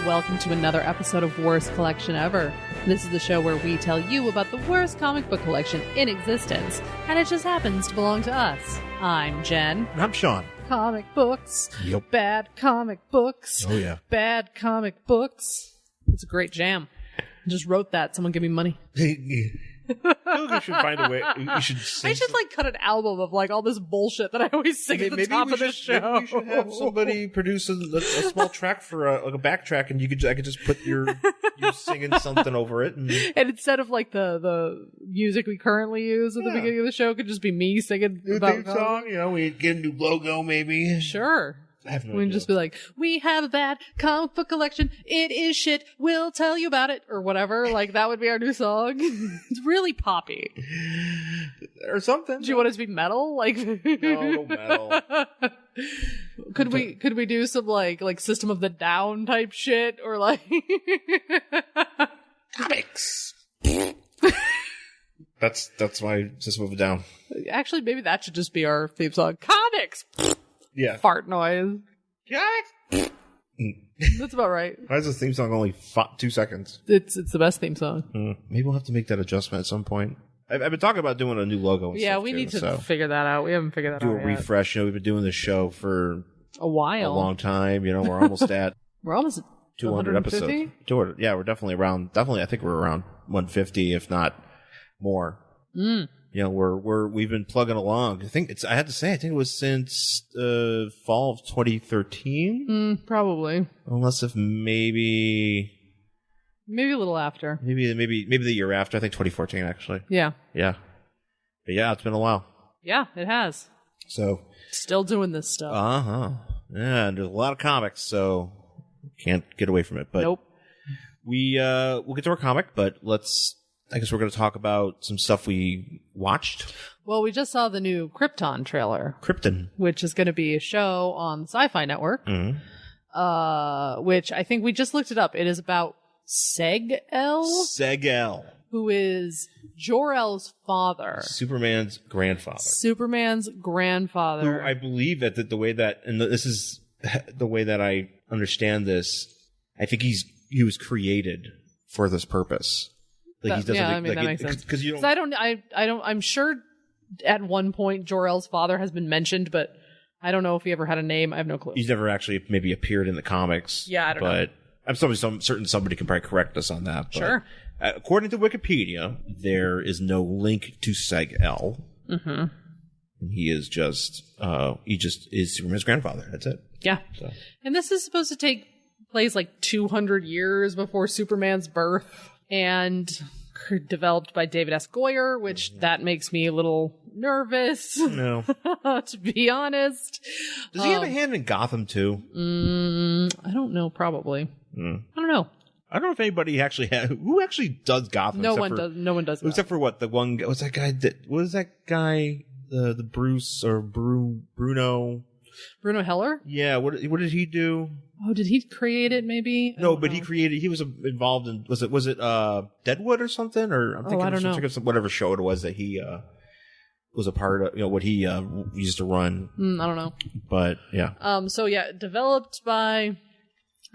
welcome to another episode of Worst Collection Ever. This is the show where we tell you about the worst comic book collection in existence, and it just happens to belong to us. I'm Jen. And I'm Sean. Comic books. Yep. Bad comic books. Oh, yeah. Bad comic books. It's a great jam. I just wrote that. Someone give me money. I feel like we should find a way. You should sing I should cut an album of all this bullshit that I always sing at the top of the show. Maybe we should have somebody produce a small track for a backtrack, and I could just put you singing something over it, and instead of the music we currently use at the beginning of the show, could just be me singing new about theme song. We get a new logo, maybe. Sure. I have no We can idea. just be like, we have a bad comic book collection. It is shit. We'll tell you about it. Or whatever. That would be our new song. It's really poppy. Or something. Do you want it to be metal? No metal. Could we do some System of the Down type shit? Or Comics. That's my System of a Down. Actually, maybe that should just be our theme song. Comics! Yeah. Fart noise. Comics. That's about right. Why is this theme song only 2 seconds? It's the best theme song. Maybe we'll have to make that adjustment at some point. I've been talking about doing a new logo. And Yeah, stuff we too, need to so figure that out. We haven't figured that do out a refresh. We've been doing this show for a while. a long time. We're almost at We're almost at 200 episodes. 200. Yeah, we're definitely around. Definitely, I think we're around 150, if not more. We've been plugging along. I had to say, I think it was since fall of 2013. Probably. Unless if maybe a little after. Maybe the year after. I think 2014 actually. Yeah. Yeah. But yeah, it's been a while. Yeah, it has. So still doing this stuff. Yeah, and there's a lot of comics, so can't get away from it. But nope. We'll get to our comic, but I guess we're going to talk about some stuff we watched. Well, we just saw the new Krypton trailer. Krypton. Which is going to be a show on the Sci-Fi Network. Mm-hmm. Which I think we just looked it up. It is about Seg-El. Seg-El. Who is Jor-El's father. Superman's grandfather. Who I believe that the way that, and this is the way that I understand this, I think he was created for this purpose. That makes sense. Because you don't. I'm sure at one point Jor-El's father has been mentioned, but I don't know if he ever had a name. I have no clue. He's never actually maybe appeared in the comics. Yeah, I don't know. But I'm certain somebody can probably correct us on that. But sure. According to Wikipedia, there is no link to Seg-El. Mm-hmm. He is just is Superman's grandfather. That's it. Yeah. So. And this is supposed to take place 200 years before Superman's birth. And developed by David S. Goyer, which that makes me a little nervous. No. To be honest. Does he have a hand in Gotham too? I don't know, probably. I don't know. I don't know if anybody who actually does Gotham. No one does. Except for what? The one was that guy the Bruce or Bruno Heller? Yeah, what did he do? Oh, did he create it maybe? No, but he was involved in, was it Deadwood or something? Or I'm thinking, I don't know. Whatever show it was that he was a part of, what he used to run. I don't know. But yeah. Developed by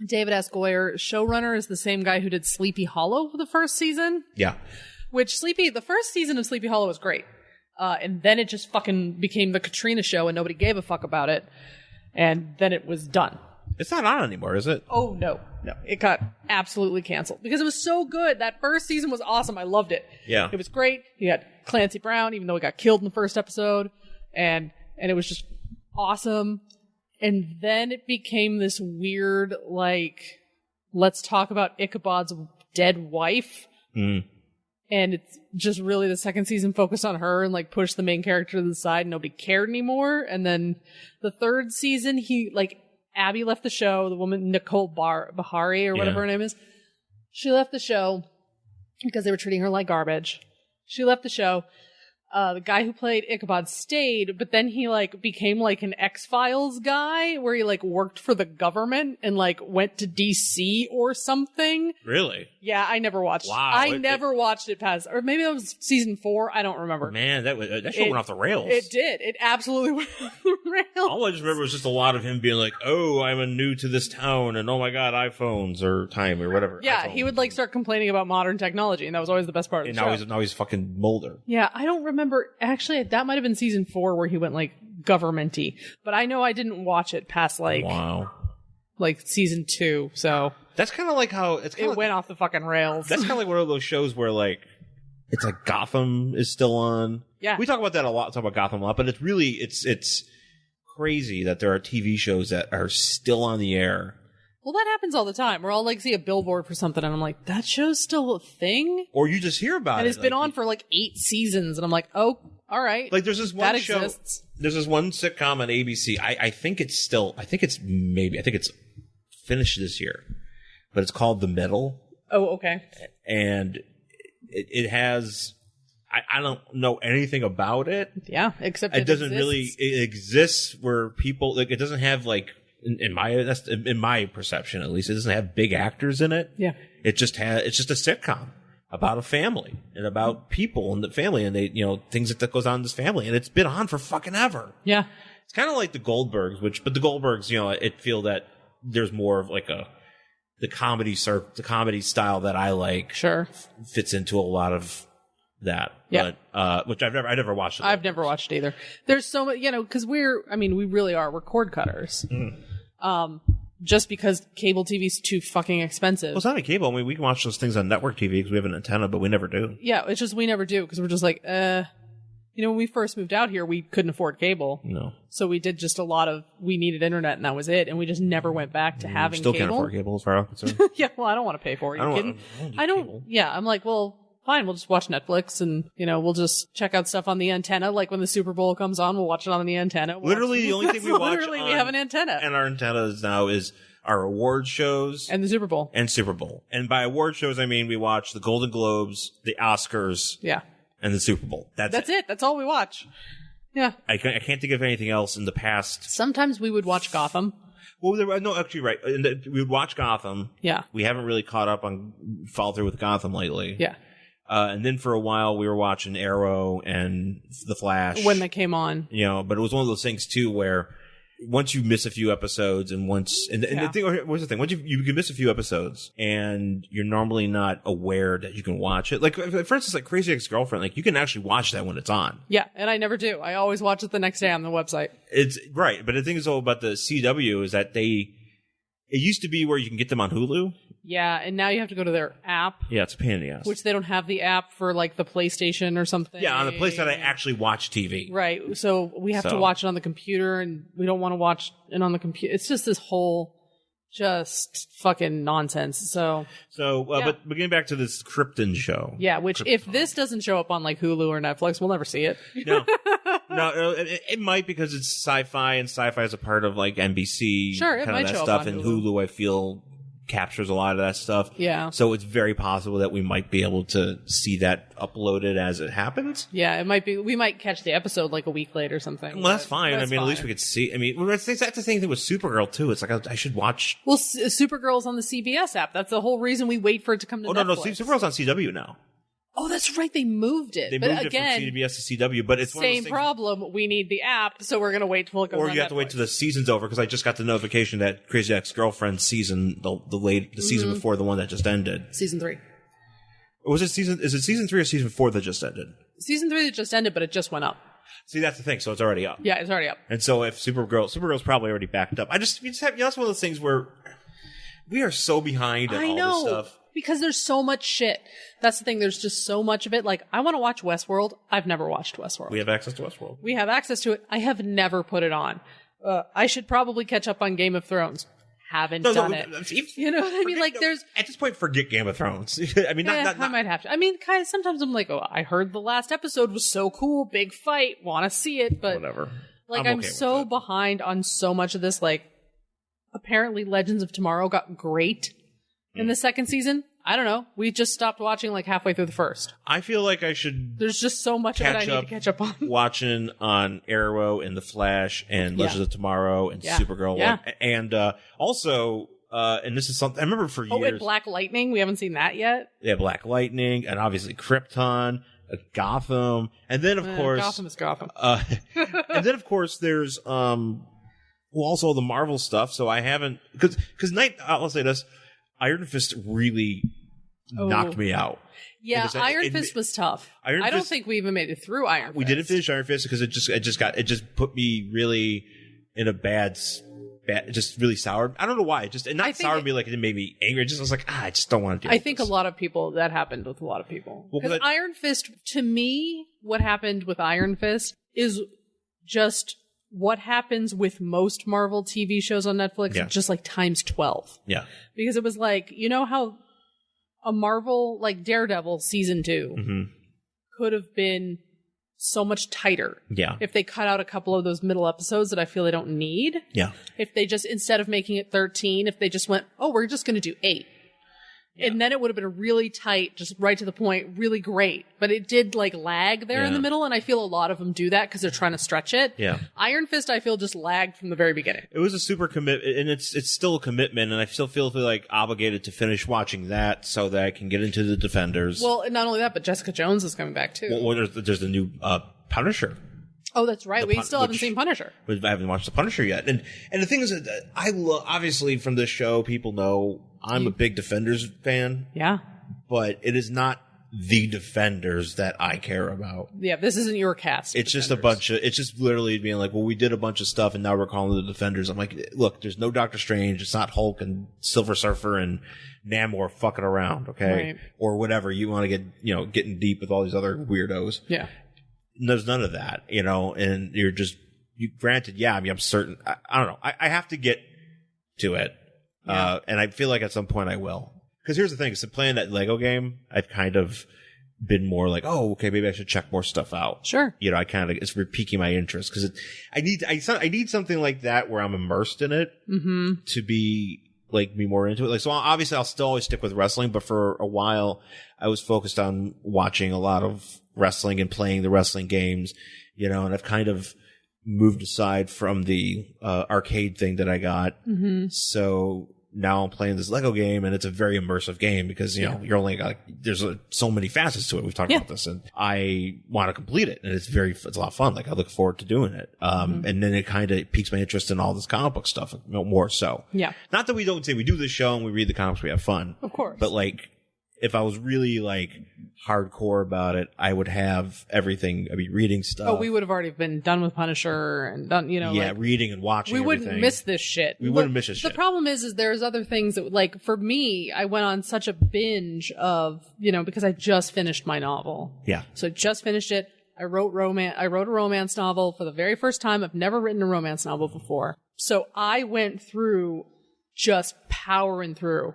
David S. Goyer. Showrunner is the same guy who did Sleepy Hollow for the first season. Yeah. The first season of Sleepy Hollow was great. And then it just fucking became the Katrina show and nobody gave a fuck about it. And then it was done. It's not on anymore, is it? Oh, no. It got absolutely canceled because it was so good. That first season was awesome. I loved it. Yeah. It was great. You had Clancy Brown, even though he got killed in the first episode. And it was just awesome. And then it became this weird, let's talk about Ichabod's dead wife. Mm. And it's just really the second season focused on her and pushed the main character to the side. Nobody cared anymore. And then the third season, Abby left the show, the woman Nicole Bahari or whatever her name is. She left the show because they were treating her like garbage. She left the show. The guy who played Ichabod stayed, but then he became an X-Files guy where he worked for the government and went to DC or something. Really? Yeah, I never watched. Wow. I never watched it past, or maybe that was season 4. I don't remember. Man, that show went off the rails. It did. It absolutely went off the rails. All I just remember was just a lot of him being like, "Oh, I'm new to this town, and oh my god, iPhones or time or whatever." Yeah, iPhones. he would like start complaining about modern technology, and that was always the best part of the show. Now he's fucking Mulder. Yeah, I don't remember. Actually, that might have been season 4 where he went like government-y. But I know I didn't watch it past like season 2. So that's kind of like how it went off the fucking rails. That's kind of like one of those shows where like it's like Gotham is still on. Yeah, we talk about that a lot. Talk about Gotham a lot, but it's really it's crazy that there are TV shows that are still on the air. Well, that happens all the time. Where I'll like see a billboard for something, and I'm like, that show's still a thing. Or you just hear about it, and it's been on for like 8 seasons, and I'm like, oh, all right. Like there's this one that show. Exists. There's this one sitcom on ABC. I think it's finished this year, but it's called The Middle. Oh, okay. And it has. I don't know anything about it. Yeah, except it doesn't really. It exists where people like it doesn't have like in my perception at least it doesn't have big actors in it. Yeah, it's just a sitcom about a family and about people and the family and they things that goes on in this family and it's been on for fucking ever. Yeah, it's kind of like the Goldbergs, but the Goldbergs it feel that there's more of like the comedy style that I like. Sure, fits into a lot of that. Yeah. But which I never watched it. I've never watched it either. There's so much, because we really are. We're cord cutters. Just because cable TV's too fucking expensive. Well, it's not even cable. I mean, we can watch those things on network TV because we have an antenna, but we never do. Yeah, it's just we never do because we're just like, when we first moved out here, we couldn't afford cable. No. So we did just we needed internet and that was it. And we just never went back to having still cable. Can't afford cable as far as I'm concerned. Yeah, well, I don't want to pay for it. I don't. Yeah, I'm like, well, fine, we'll just watch Netflix and, we'll just check out stuff on the antenna. Like when the Super Bowl comes on, we'll watch it on the antenna. Literally the only thing we watch we have an antenna. And our antenna now is our award shows. And the Super Bowl. And by award shows, I mean we watch the Golden Globes, the Oscars. Yeah. And the Super Bowl. That's it. That's all we watch. Yeah. I can't think of anything else in the past. Sometimes we would watch Gotham. Well, no, actually, right. We would watch Gotham. Yeah. We haven't really caught up on follow through with Gotham lately. Yeah. And then for a while we were watching Arrow and The Flash when they came on. But it was one of those things too where once you miss a few episodes the thing what's the thing? Once you can miss a few episodes and you're normally not aware that you can watch it. Like for instance, like Crazy Ex-Girlfriend, like you can actually watch that when it's on. Yeah, and I never do. I always watch it the next day on the website. It's right, but the thing is all about the CW is that it used to be where you can get them on Hulu. Yeah, and now you have to go to their app. Yeah, it's a pain in the ass. Which they don't have the app for like the PlayStation or something. Yeah, on the place that I actually watch TV. Right. So we have to watch it on the computer and we don't want to watch it on the computer. It's just this whole just fucking nonsense. So but getting back to this Krypton show. Yeah, which if this doesn't show up on like Hulu or Netflix, we'll never see it. No, it might because it's sci-fi and sci-fi is a part of like NBC. Sure, it might show up on and Hulu. Hulu I feel captures a lot of that stuff. Yeah. So it's very possible that we might be able to see that uploaded as it happens. Yeah, it might be. We might catch the episode like a week late or something. Well, that's fine. At least we could see. That's the same thing with Supergirl too. It's like I should watch. Well, Supergirl's on the CBS app. That's the whole reason we wait for it to come to Netflix. No, Supergirl's on CW now. Oh, that's right. They moved it. They moved it from CBS to CW, but it's same problem. We need the app, so we're going to wait till it goes on Or you have to wait till the season's over, because I just got the notification that Crazy Ex-Girlfriend season, the season before the one that just ended. Season 3. Is it season 3 or season 4 that just ended? Season 3 that just ended, but it just went up. See, that's the thing. So it's already up. Yeah, it's already up. And so if Supergirl's probably already backed up. You just have, that's one of those things where we are so behind on all this stuff. Because there's so much shit. That's the thing. There's just so much of it. Like, I want to watch Westworld. I've never watched Westworld. We have access to Westworld. We have access to it. I have never put it on. I should probably catch up on Game of Thrones. Haven't done it. You know what I mean? Like, there's... At this point, forget Game of Thrones. I mean, not... I might have to. I mean, kind of, sometimes I'm like, oh, I heard the last episode was so cool. Big fight. Want to see it, but... Whatever. Like, I'm so behind on so much of this. Like, apparently Legends of Tomorrow got great in the second season. I don't know. We just stopped watching like halfway through the first. I feel like I should. There's just so much of it I need to catch up on. Watching on Arrow and The Flash and Legends of Tomorrow and Supergirl. Yeah. And also, and this is something I remember for years. Oh, and Black Lightning. We haven't seen that yet. Yeah, Black Lightning and obviously Krypton. Gotham, and then of course Gotham is Gotham. And then of course there's also the Marvel stuff. So I haven't because I'll say this, Iron Fist really knocked me out. Yeah, Iron Fist was tough. I don't think we even made it through Iron Fist. We didn't finish Iron Fist because it just put me really in a bad, just really sour. I don't know why. It not soured me like it made me angry. I was like, I just don't want to do it. I think a lot of people, that happened with a lot of people. Because Iron Fist, to me, what happened with Iron Fist is just what happens with most Marvel TV shows on Netflix, just like times 12. Yeah. Because it was like, you know how a Marvel, like Daredevil season 2 could have been so much tighter. Yeah. If they cut out a couple of those middle episodes that I feel they don't need. Yeah. If they just, instead of making it 13, if they just went, we're just going to do 8. Yeah. And then it would have been really tight, just right to the point, really great. But it did like lag there in the middle, and I feel a lot of them do that because they're trying to stretch it. Yeah. Iron Fist, I feel, just lagged from the very beginning. It was a super commitment, and it's still a commitment, and I still feel like obligated to finish watching that so that I can get into the Defenders. Well, and not only that, but Jessica Jones is coming back too. Well, there's the new Punisher. Oh, that's right. We still haven't seen Punisher. I haven't watched the Punisher yet. And the thing is, I love, obviously from this show, people know I'm a big Defenders fan. Yeah. But it is not the Defenders that I care about. Yeah, this isn't your cast. It's just it's just literally being like, well, we did a bunch of stuff and now we're calling the Defenders. I'm like, look, there's no Doctor Strange. It's not Hulk and Silver Surfer and Namor fucking around, okay? Right. Or whatever. You want to get, getting deep with all these other weirdos. Yeah. There's none of that, and you're just, granted, I'm certain, I don't know, I have to get to it, and I feel like at some point I will. Because here's the thing, so playing that Lego game, I've kind of been more like, okay, maybe I should check more stuff out. Sure. I kind of, it's piquing my interest, because I need something like that where I'm immersed in it to be more into it. Like, so obviously I'll still always stick with wrestling, but for a while I was focused on watching a lot of wrestling and playing the wrestling games, and I've kind of moved aside from the arcade thing that I got. So now I'm playing this Lego game, and it's a very immersive game because, you're only there's so many facets to it. We've talked about this, and I want to complete it, and it's a lot of fun. Like, I look forward to doing it. And then it kind of piques my interest in all this comic book stuff more so. Yeah. Not that we don't say we do this show and we read the comics, we have fun. Of course. But if I was really hardcore about it, I would have everything. I'd be reading stuff. Oh, we would have already been done with Punisher and done, reading and watching. We wouldn't everything. miss this shit. We wouldn't miss this shit. The problem is there's other things that, for me, I went on such a binge of, because I just finished my novel. Yeah. So I just finished it. I wrote a romance novel for the very first time. I've never written a romance novel before. So I went through just powering through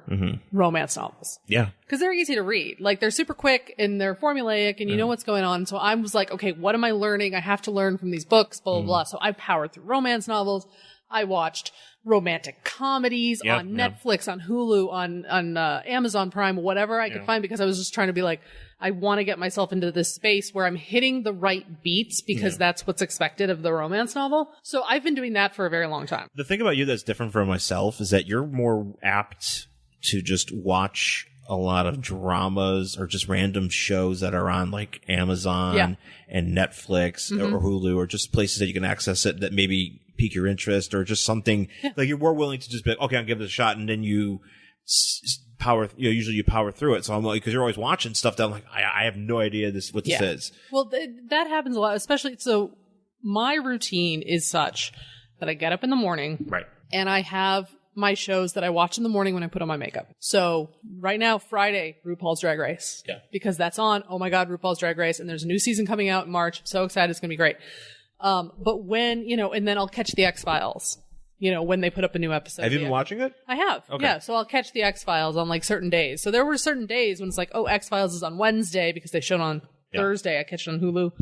romance novels. Yeah. Because they're easy to read. They're super quick and they're formulaic and you know what's going on. So I was like, okay, what am I learning? I have to learn from these books, blah, blah, blah. So I powered through romance novels. I watched romantic comedies on Netflix, on Hulu, on Amazon Prime, whatever I could find, because I was just trying to be like, I want to get myself into this space where I'm hitting the right beats because that's what's expected of the romance novel. So I've been doing that for a very long time. The thing about you that's different from myself is that you're more apt to just watch a lot of dramas or just random shows that are on Amazon and Netflix or Hulu, or just places that you can access it that maybe pique your interest, or just something you're more willing to just be like, okay, I'll give it a shot, and then you usually you power through it. So I'm like, because you're always watching stuff that I'm like, I have no idea what this is. Well, that happens a lot, especially. So my routine is such that I get up in the morning, right, and I have my shows that I watch in the morning when I put on my makeup. So right now, Friday, RuPaul's Drag Race, because that's on. Oh my God, RuPaul's Drag Race, and there's a new season coming out in March. I'm so excited, it's gonna be great. But when, and then I'll catch the X-Files, when they put up a new episode. Have you been watching it? I have. Okay. Yeah. So I'll catch the X-Files on certain days. So there were certain days when it's like, oh, X-Files is on Wednesday because they showed on Thursday. I catch it on Hulu.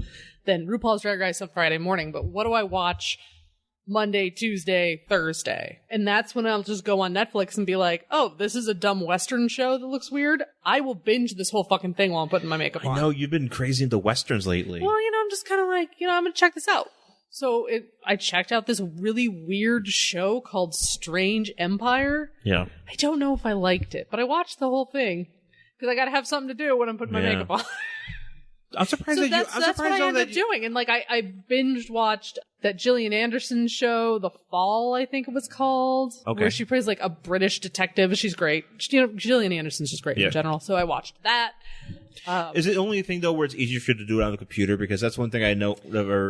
Then RuPaul's Drag Race on Friday morning. But what do I watch Monday, Tuesday, Thursday? And that's when I'll just go on Netflix and be like, oh, this is a dumb Western show that looks weird. I will binge this whole fucking thing while I'm putting my makeup on. I know, you've been crazy into Westerns lately. Well, I'm just kind of like, I'm going to check this out. So I checked out this really weird show called Strange Empire. Yeah. I don't know if I liked it, but I watched the whole thing because I got to have something to do when I'm putting my makeup on. I'm surprised So that that's what I ended up doing. And like I binge watched that Gillian Anderson show, The Fall, I think it was called. Okay. Where she plays like a British detective. She's great. Gillian Anderson's just great in general. So I watched that. Is it the only thing though where it's easier for you to do it on the computer? Because that's one thing I know.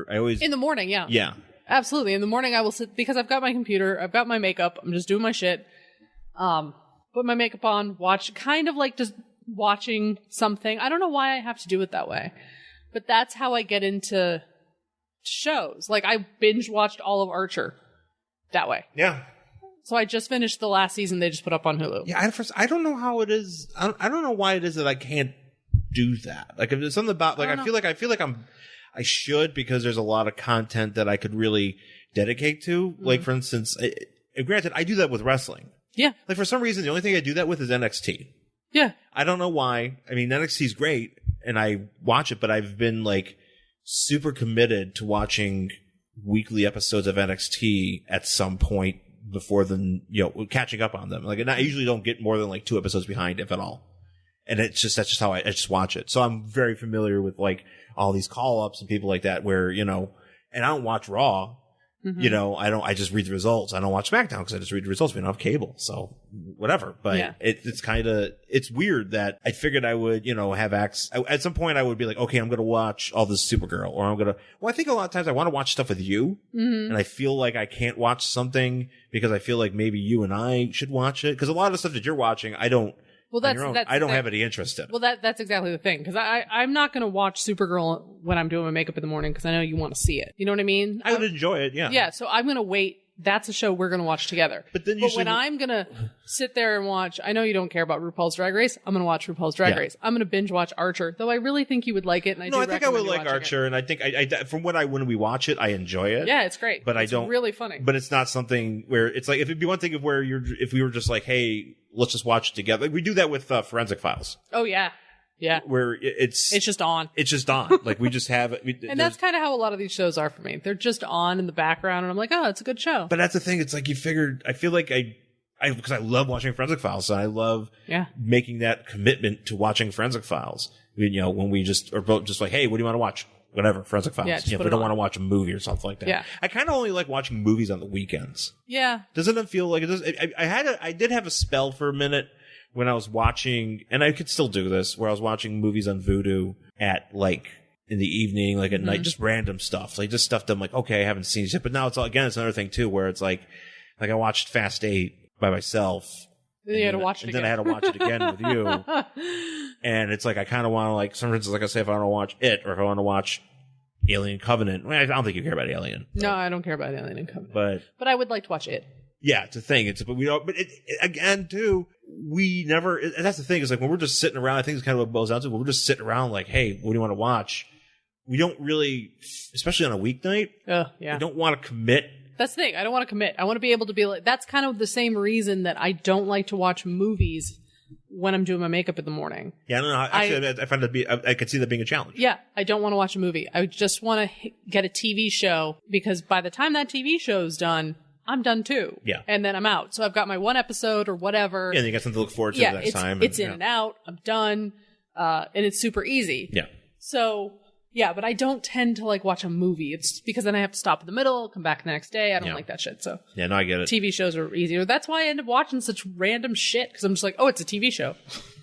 I always in the morning, yeah. Yeah. Absolutely. In the morning I will sit because I've got my computer, I've got my makeup, I'm just doing my shit. Put my makeup on, watch kind of like just watching something. I don't know why I have to do it that way, but that's how I get into shows. Like I binge watched all of Archer that way. Yeah. So I just finished the last season they just put up on Hulu. Yeah. I don't know how it is. I don't know why it is that I can't do that. Like if there's something about like I feel like I should because there's a lot of content that I could really dedicate to. Mm-hmm. Like for instance, granted, I do that with wrestling. Yeah. Like for some reason, the only thing I do that with is NXT. Yeah. I don't know why. I mean, NXT is great and I watch it, but I've been like super committed to watching weekly episodes of NXT at some point before catching up on them. Like, and I usually don't get more than like 2 episodes behind, if at all. And that's just how I just watch it. So I'm very familiar with like all these call ups and people like that where, and I don't watch Raw. Mm-hmm. I just read the results. I don't watch SmackDown because I just read the results. We don't have cable. So whatever. But it's weird that I figured I would, have access. At some point I would be like, okay, I'm going to watch all this Supergirl or I think a lot of times I want to watch stuff with you. Mm-hmm. And I feel like I can't watch something because I feel like maybe you and I should watch it. Because a lot of the stuff that you're watching, I don't. Well, I don't have any interest in it. Well, that's exactly the thing. Because I'm not going to watch Supergirl when I'm doing my makeup in the morning because I know you want to see it. You know what I mean? I would enjoy it, yeah. Yeah, so I'm going to wait. That's a show we're going to watch together. But when I'm going to sit there and watch, I know you don't care about RuPaul's Drag Race. I'm going to watch RuPaul's Drag Race. I'm going to binge watch Archer, though I really think you would like it. And I think I would like Archer, and I think from when we watch it, I enjoy it. Yeah, it's great. But it's really funny. But it's not something where it's like if it'd be one thing if we were just like, hey, let's just watch it together. Like we do that with Forensic Files. Oh yeah. Yeah. Where it's just on. It's just on. Like we just have it. And that's kind of how a lot of these shows are for me. They're just on in the background and I'm like, oh, it's a good show. But that's the thing. It's like I feel like because I love watching Forensic Files and I love making that commitment to watching Forensic Files. When we just are both just like, hey, what do you want to watch? Whatever, Forensic Files. Yeah, if we don't want to watch a movie or something like that. Yeah. I kind of only like watching movies on the weekends. Yeah. Doesn't it feel like it does? I did have a spell for a minute when I was watching, and I could still do this, where I was watching movies on Vudu at like in the evening, like at night, just random stuff, like just stuff that I'm like, okay, I haven't seen it yet. But now it's another thing too, where it's like I watched Fast 8 by myself. Then you had to watch it again. Then I had to watch it again with you. And it's like I kind of want to like, sometimes like I say, if I want to watch it or if I want to watch Alien Covenant. I don't think you care about Alien. No, I don't care about Alien and Covenant. But I would like to watch it. Yeah, it's a thing. But we don't. But again, too, we never. And that's the thing. Is like when we're just sitting around. I think it's kind of what it boils down to. When we're just sitting around, like, hey, what do you want to watch? We don't really, especially on a weeknight. We don't want to commit. That's the thing. I don't want to commit. I want to be able to be like. That's kind of the same reason that I don't like to watch movies when I'm doing my makeup in the morning. Yeah, no. Actually, I find that I could see that being a challenge. Yeah, I don't want to watch a movie. I just want to get a TV show because by the time that TV show's done, I'm done too. Yeah. And then I'm out. So I've got my one episode or whatever. Yeah, and you got something to look forward to the next time. It's in and out. I'm done. And it's super easy. Yeah. So, yeah, but I don't tend to like watch a movie. It's because then I have to stop in the middle, come back the next day. I don't like that shit. So, yeah, no, I get it. TV shows are easier. That's why I end up watching such random shit because I'm just like, oh, it's a TV show.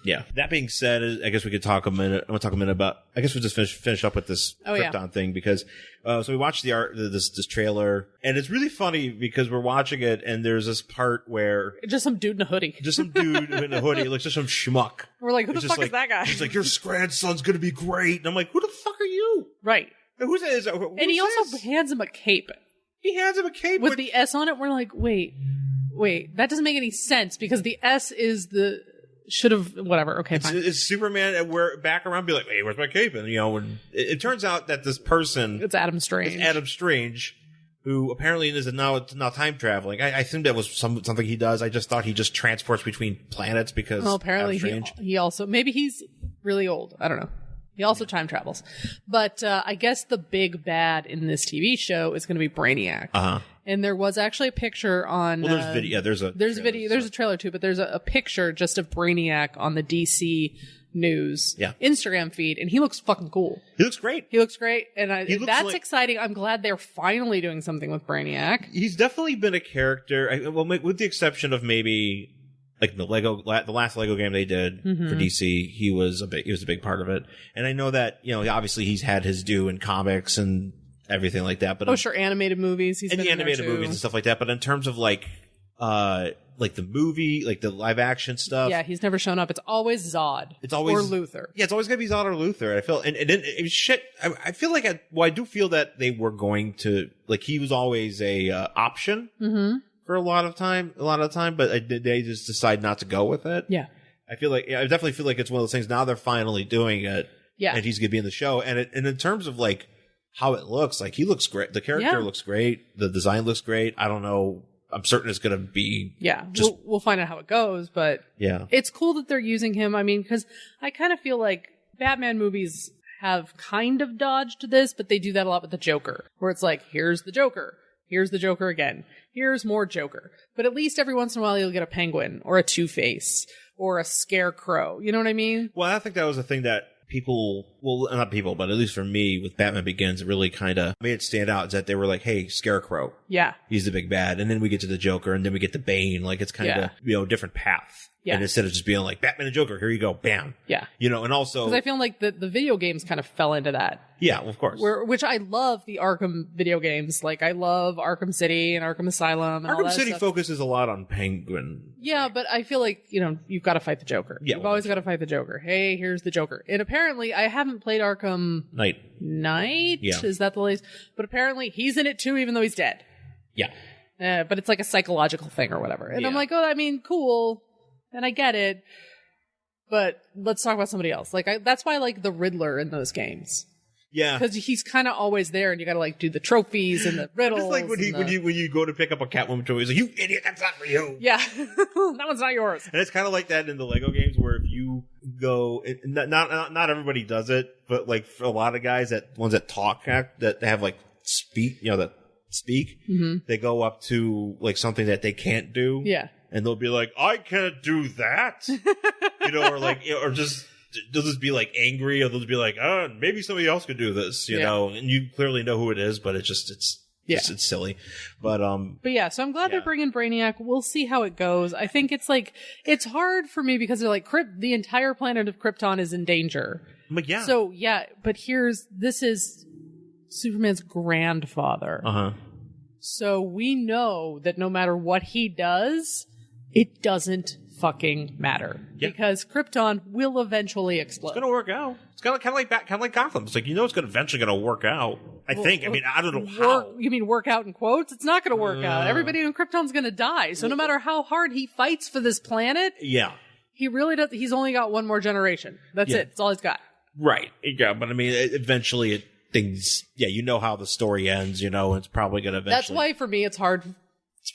Yeah. That being said, I guess we could talk a minute. I'm going to talk a minute about, I guess we'll just finish up with this Krypton thing because, so we watched this trailer and it's really funny because we're watching it and there's this part where. Just some dude in a hoodie. Just some dude in a hoodie. It looks just some schmuck. We're like, who the fuck is that guy? He's like, your grandson's going to be great. And I'm like, who the fuck are you? Right. And who's that? And he also hands him a cape. He hands him a cape. With the S on it. We're like, wait, that doesn't make any sense because the S is should have, whatever. Okay, fine. It's Superman and we're back around be like, hey, where's my cape? And, when it turns out that this person. It's Adam Strange. Who apparently is now time traveling. I assume that was something he does. I just thought he just transports between planets because. Well, apparently he also, maybe he's really old. I don't know. He also time travels. But I guess the big bad in this TV show is going to be Brainiac. Uh-huh. And there was actually a picture on. Well, there's video. Yeah, there's a video. There's a trailer too, but there's a picture just of Brainiac on the DC News Instagram feed, and he looks fucking cool. He looks great. And that's exciting. I'm glad they're finally doing something with Brainiac. He's definitely been a character. Well, with the exception of maybe like the last Lego game they did for DC, he was a big part of it. And I know that obviously he's had his due in comics and everything like that. But sure, animated movies. He's been in animated movies and stuff like that. But in terms of like the movie, like the live action stuff. Yeah, he's never shown up. It's always Zod. It's always or Luthor. Yeah, it's always gonna be Zod or Luthor. I feel I feel like I do feel that they were going to he was always a option for a lot of time, but they just decide not to go with it. Yeah, I definitely feel like it's one of those things. Now they're finally doing it. Yeah, and he's gonna be in the show. And in terms of how it looks, he looks great. The character looks great. The design looks great. I don't know. I'm certain it's going to be. Yeah, we'll find out how it goes, but it's cool that they're using him. I mean, because I kind of feel like Batman movies have kind of dodged this, but they do that a lot with the Joker, where it's like, here's the Joker again, here's more Joker. But at least every once in a while you'll get a Penguin or a Two-Face or a Scarecrow. You know what I mean? Well, I think that was the thing that not people, but at least for me, with Batman Begins, it really kind of made it stand out, is that they were like, hey, Scarecrow. Yeah. He's the big bad. And then we get to the Joker, and then we get the Bane. It's kind of, a different path. Yeah. And instead of just being like, Batman and Joker, here you go, bam. Yeah. And also. Because I feel like the video games kind of fell into that. Yeah, well, of course. Which I love the Arkham video games. I love Arkham City and Arkham Asylum and all that Arkham City stuff. Focuses a lot on Penguin. Yeah, but I feel like, you've got to fight the Joker. Yeah, you've always got to fight the Joker. Hey, here's the Joker. And apparently, I haven't played Arkham Knight. Yeah. Is that the latest? But apparently, he's in it too, even though he's dead. Yeah. But it's like a psychological thing or whatever. And I'm like, cool. And I get it. But let's talk about somebody else. That's why I like the Riddler in those games. Yeah, because he's kind of always there, and you got to do the trophies and the riddles. Just like when you go to pick up a Catwoman toy, he's like, "You idiot, that's not for you." Yeah, that one's not yours. And it's kind of like that in the Lego games, where if you go, not everybody does it, but for a lot of guys, ones that talk, that have speak, that speak, they go up to something that they can't do. Yeah, and they'll be like, "I can't do that," or just. They'll just be angry, or they'll just be like, "Oh, maybe somebody else could do this," you know. And you clearly know who it is, but it's silly. But yeah. So I'm glad they're bringing Brainiac. We'll see how it goes. I think it's hard for me because they're the entire planet of Krypton is in danger. But yeah. So but this is Superman's grandfather. So we know that no matter what he does, it doesn't fucking matter because Krypton will eventually explode. It's gonna work out. It's kind of like Gotham. It's it's eventually gonna work out. I think. I mean, I don't know how. You mean work out in quotes? It's not gonna work out. Everybody in Krypton's gonna die. So no matter how hard he fights for this planet, he really does. He's only got one more generation. That's it. That's all he's got. Right. Yeah, but I mean, eventually things. Yeah, you know how the story ends. It's probably gonna eventually. That's why for me it's hard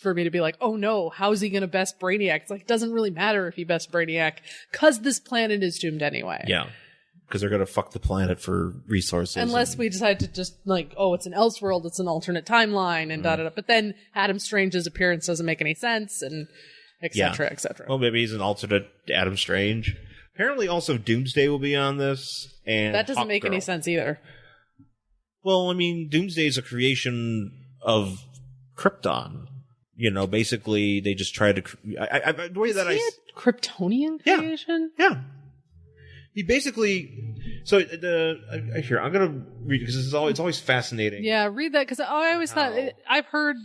for me to be like, oh no, how's he going to best Brainiac? It's it doesn't really matter if he bests Brainiac because this planet is doomed anyway. Yeah. Because they're going to fuck the planet for resources. Unless we decide to just it's an Elseworld, it's an alternate timeline and da-da-da. But then Adam Strange's appearance doesn't make any sense and et cetera, et cetera. Well, maybe he's an alternate Adam Strange. Apparently also Doomsday will be on this. And that doesn't make any sense either. Well, I mean, Doomsday is a creation of Krypton. Basically, they just try to. The way that a Kryptonian creation? Yeah. He basically. So here I'm gonna read because it's always fascinating. Yeah, read that because I always thought I've heard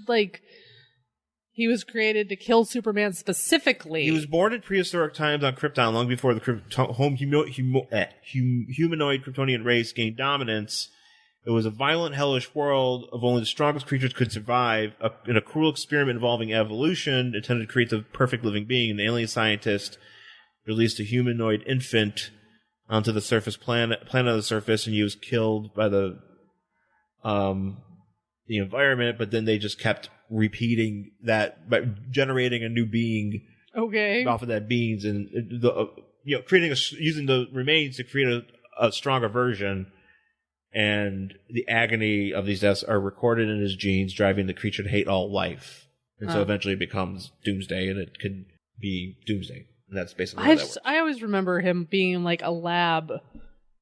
he was created to kill Superman specifically. He was born in prehistoric times on Krypton, long before the humanoid Kryptonian race gained dominance. It was a violent, hellish world of only the strongest creatures could survive in a cruel experiment involving evolution intended to create the perfect living being. An alien scientist released a humanoid infant onto the planet of the surface, and he was killed by the environment. But then they just kept repeating that by generating a new being. Okay. Off of that beings and using the remains to create a stronger version. and the agony of these deaths are recorded in his genes, driving the creature to hate all life. And so eventually it becomes Doomsday, and it can be Doomsday. And that's basically how that works. I always remember him being in like a lab.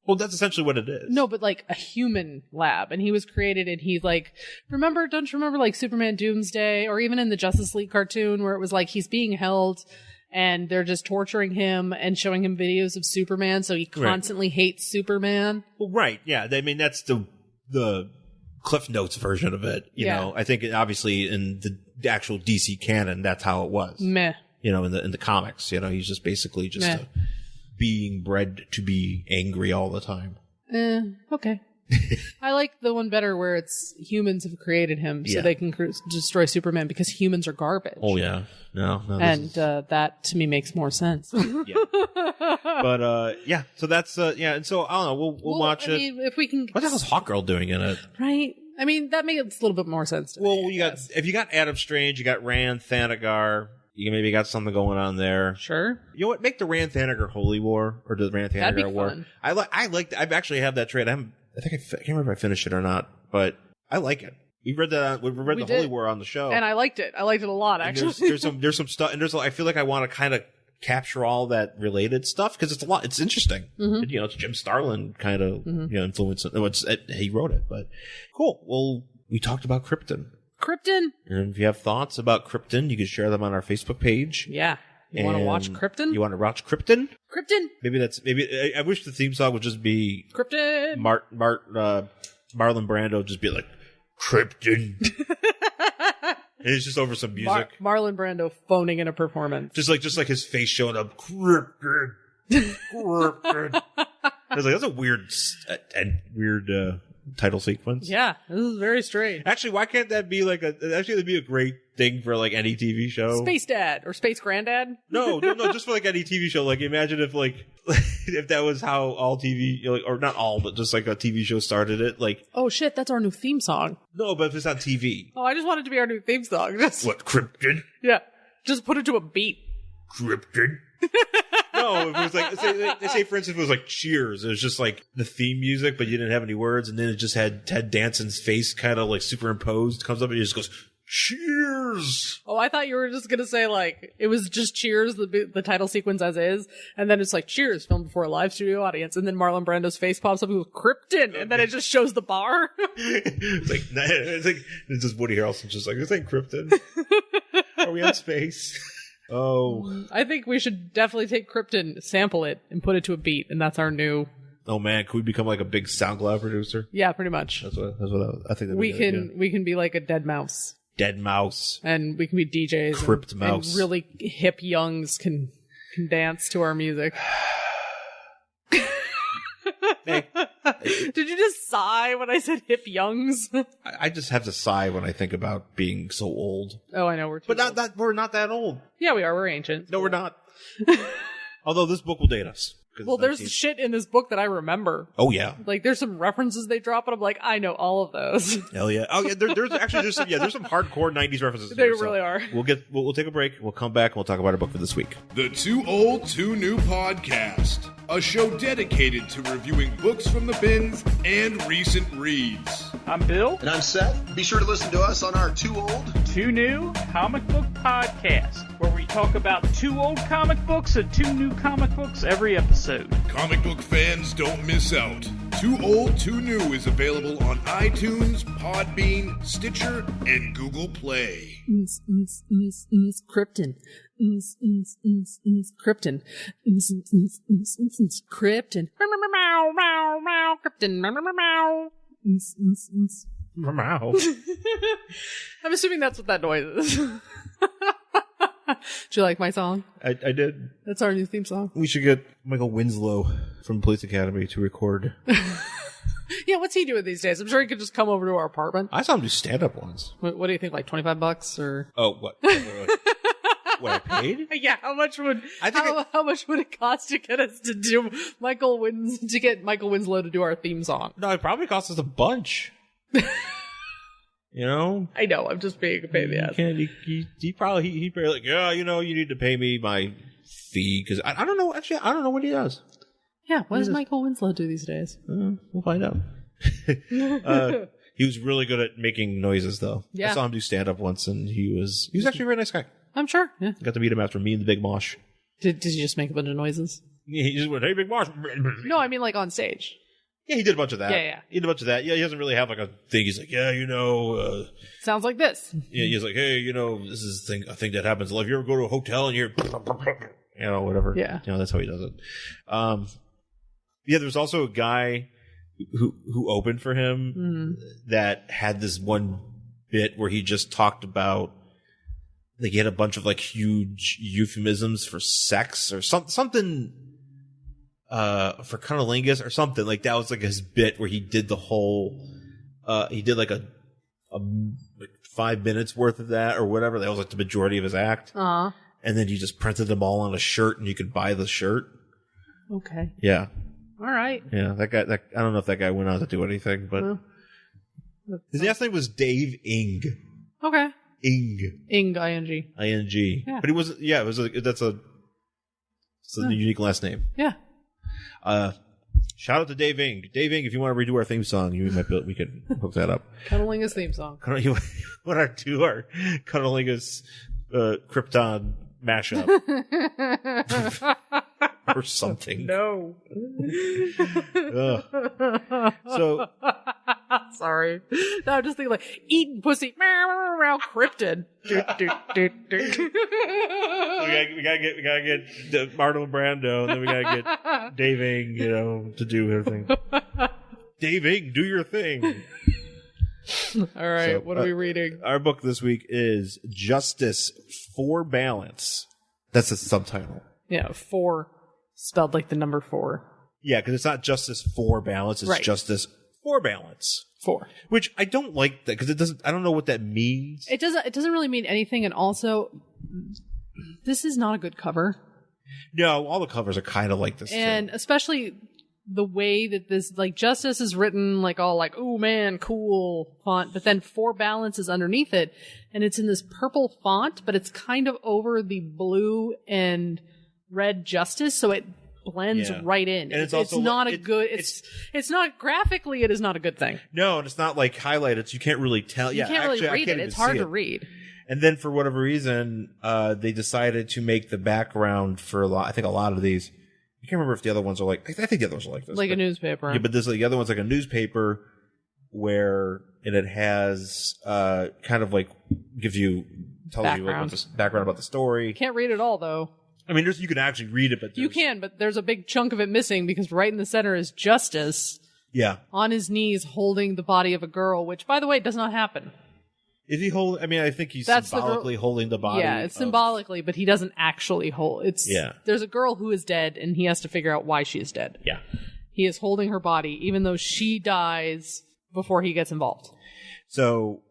Well, that's essentially what it is. No, but like a human lab. And he was created, and he's like, don't you remember like Superman Doomsday, or even in the Justice League cartoon where it was like he's being held and they're just torturing him and showing him videos of Superman, so he constantly hates Superman. Well, right, yeah. I mean, that's the Cliff Notes version of it. You know, I think obviously in the actual DC canon, that's how it was. Meh. You know, in the comics, you know, he's just basically just a being bred to be angry all the time. Okay. I like the one better where it's humans have created him so they can destroy Superman because humans are garbage. Oh, yeah. No. And that to me makes more sense. Yeah. But, so that's, and so, I don't know, we'll watch it. If we can. What the hell's Hawkgirl doing in it? Right? I mean, that makes a little bit more sense to me. Well, if you got Adam Strange, you got Rand Thanagar. You maybe got something going on there. Sure. You know what? Make the Rand Thanagar Holy War, or the Rand Thanagar War. Fun. I actually have that trade. I can't remember if I finished it or not, but I like it. We read the Holy War on the show, and I liked it. I liked it a lot, actually. There's some stuff, and I feel like I want to kind of capture all that related stuff because it's a lot. It's interesting. Mm-hmm. You know, it's Jim Starlin kind of influence. He wrote it, but cool. Well, we talked about Krypton. And if you have thoughts about Krypton, you can share them on our Facebook page. Yeah. You want to watch Krypton? You want to watch Krypton? Maybe I wish the theme song would just be Krypton. Marlon Brando just be like Krypton. And it's just over some music. Marlon Brando phoning in a performance. Just like his face showing up. Krypton. Krypton. I was like, that's a weird title sequence. Yeah, this is very strange. Actually, why can't that be that'd be a great thing for like any TV show? Space Dad or Space Granddad? No, just for like any TV show. Like imagine if if that was how all TV, or not all, but just like a TV show started it. Like, oh shit, that's our new theme song. No, but if it's on TV. Oh, I just want it to be our new theme song. What, Krypton? Yeah, just put it to a beat. Krypton. No, if it was like, say for instance, it was like Cheers. It was just like the theme music, but you didn't have any words, and then it just had Ted Danson's face kind of like superimposed, comes up and he just goes, Cheers! Oh, I thought you were just gonna say like, it was just Cheers, the title sequence as is, and then it's like Cheers, filmed before a live studio audience, and then Marlon Brando's face pops up with Krypton, and then it just shows the bar. It's just Woody Harrelson just like, this ain't Krypton. Are we on space? Oh. I think we should definitely take Krypton, sample it, and put it to a beat, and that's our new... Oh man, could we become like a big SoundCloud producer? Yeah, pretty much. That's what I think. We can be like a dead mouse. Dead mouse. And we can be DJs. Crypt mouse. And really hip youngs can dance to our music. Hey. Did you just sigh when I said hip youngs? I just have to sigh when I think about being so old. Oh, I know we're too But old. we're not that old. Yeah, we are. We're ancient. No, we're not. Although this book will date us. Well, there's shit in this book that I remember. Oh yeah. Like there's some references they drop, and I'm like, I know all of those. Hell yeah. Oh yeah. There's some hardcore '90s references. They really are. We'll take a break. We'll come back and we'll talk about our book for this week. The Too Old, Too New podcast, a show dedicated to reviewing books from the bins and recent reads. I'm Bill. And I'm Seth. Be sure to listen to us on our Too Old, Too New comic book podcast, where we talk about 2 old comic books and 2 new comic books every episode. Comic book fans don't miss out. Too Old, Too New is available on iTunes, Podbean, Stitcher, and Google Play. Krypton. Krypton. Krypton. Krypton. I'm assuming that's what that noise is. Do you like my song? I did. That's our new theme song. We should get Michael Winslow from Police Academy to record. Yeah, what's he doing these days? I'm sure he could just come over to our apartment. I saw him do stand-up once. What do you think, like $25 or? Oh, what? What I paid? Yeah, how much would it cost to get us to do Michael Winslow to do our theme song? No, it probably cost us a bunch. You know? I know, I'm just being a pain in the ass. He probably like, yeah, you need to pay me my fee, because I don't know, actually, I don't know what he does. Yeah, what does Michael Winslow do these days? We'll find out. He was really good at making noises, though. Yeah. I saw him do stand-up once, and he was actually a very nice guy. I'm sure. Yeah. Got to meet him after Me and the Big Mosh. Did he just make a bunch of noises? Yeah, he just went, "Hey, Big Mosh." No, I mean like on stage. Yeah, he did a bunch of that. Yeah. He did a bunch of that. Yeah, he doesn't really have like a thing. He's like, Sounds like this. Yeah, he's like, "Hey, this is a thing that happens. Like, if you ever go to a hotel and you're, whatever. Yeah. That's how he does it. Yeah, there's also a guy who opened for him that had this one bit where he just talked about, like, he had a bunch of like huge euphemisms for sex or something for cunnilingus or something. Like, that was like his bit where he did the whole he did like a like 5 minutes worth of that or whatever. That was like the majority of his act. Uh-huh. And then he just printed them all on a shirt and you could buy the shirt. Okay. Yeah. All right. Yeah, that guy. I don't know if that guy went on to do anything, but his last name was Dave Ing. Okay. Ing. I-N-G. I-N-G. Yeah. But he wasn't. Yeah, it's a unique last name. Yeah. Shout out to Dave Ing. Dave Ing, if you want to redo our theme song, we could hook that up. Cunnilingus theme song. You want to do our Cunnilingus Krypton mashup or something? No. So sorry. No, I'm just thinking like eating pussy. Cryptid. we gotta get the Marlon Brando, and then we gotta get Dave Ing, to do everything. Dave Ing, do your thing. All right, So, what are we reading? Our book this week is Justice for Balance. That's the subtitle. Yeah, 4 spelled like the number 4. Yeah, because it's not Justice for Balance; it's Right. Justice for Balance. 4. Which I don't like that because it doesn't. I don't know what that means. It doesn't really mean anything, and also this is not a good cover. No, all the covers are kind of like this. And too. especially the way that this, like, Justice is written, like, all like, "Oh man, cool" font, but then For Balance is underneath it, and it's in this purple font, but it's kind of over the blue and red Justice, so it blends right in. And it's also not a good. It's not graphically. It is not a good thing. No, and it's not like highlighted, so you can't really tell. You can't really read it. It's hard to read. And then for whatever reason, they decided to make the background for a lot of these. I can't remember if the other ones are like. I think the other ones are like this, like a newspaper. Yeah, but the other one's like a newspaper where it has kind of like tells you like about this background about the story. Can't read it all though. I mean, you can actually read it, but you can, but there's a big chunk of it missing because right in the center is Justice. Yeah, on his knees holding the body of a girl, which, by the way, does not happen. Is he holding? I mean, I think he's symbolically holding the body. Yeah, it's symbolically, but he doesn't actually hold. There's a girl who is dead, and he has to figure out why she is dead. Yeah. He is holding her body, even though she dies before he gets involved. So,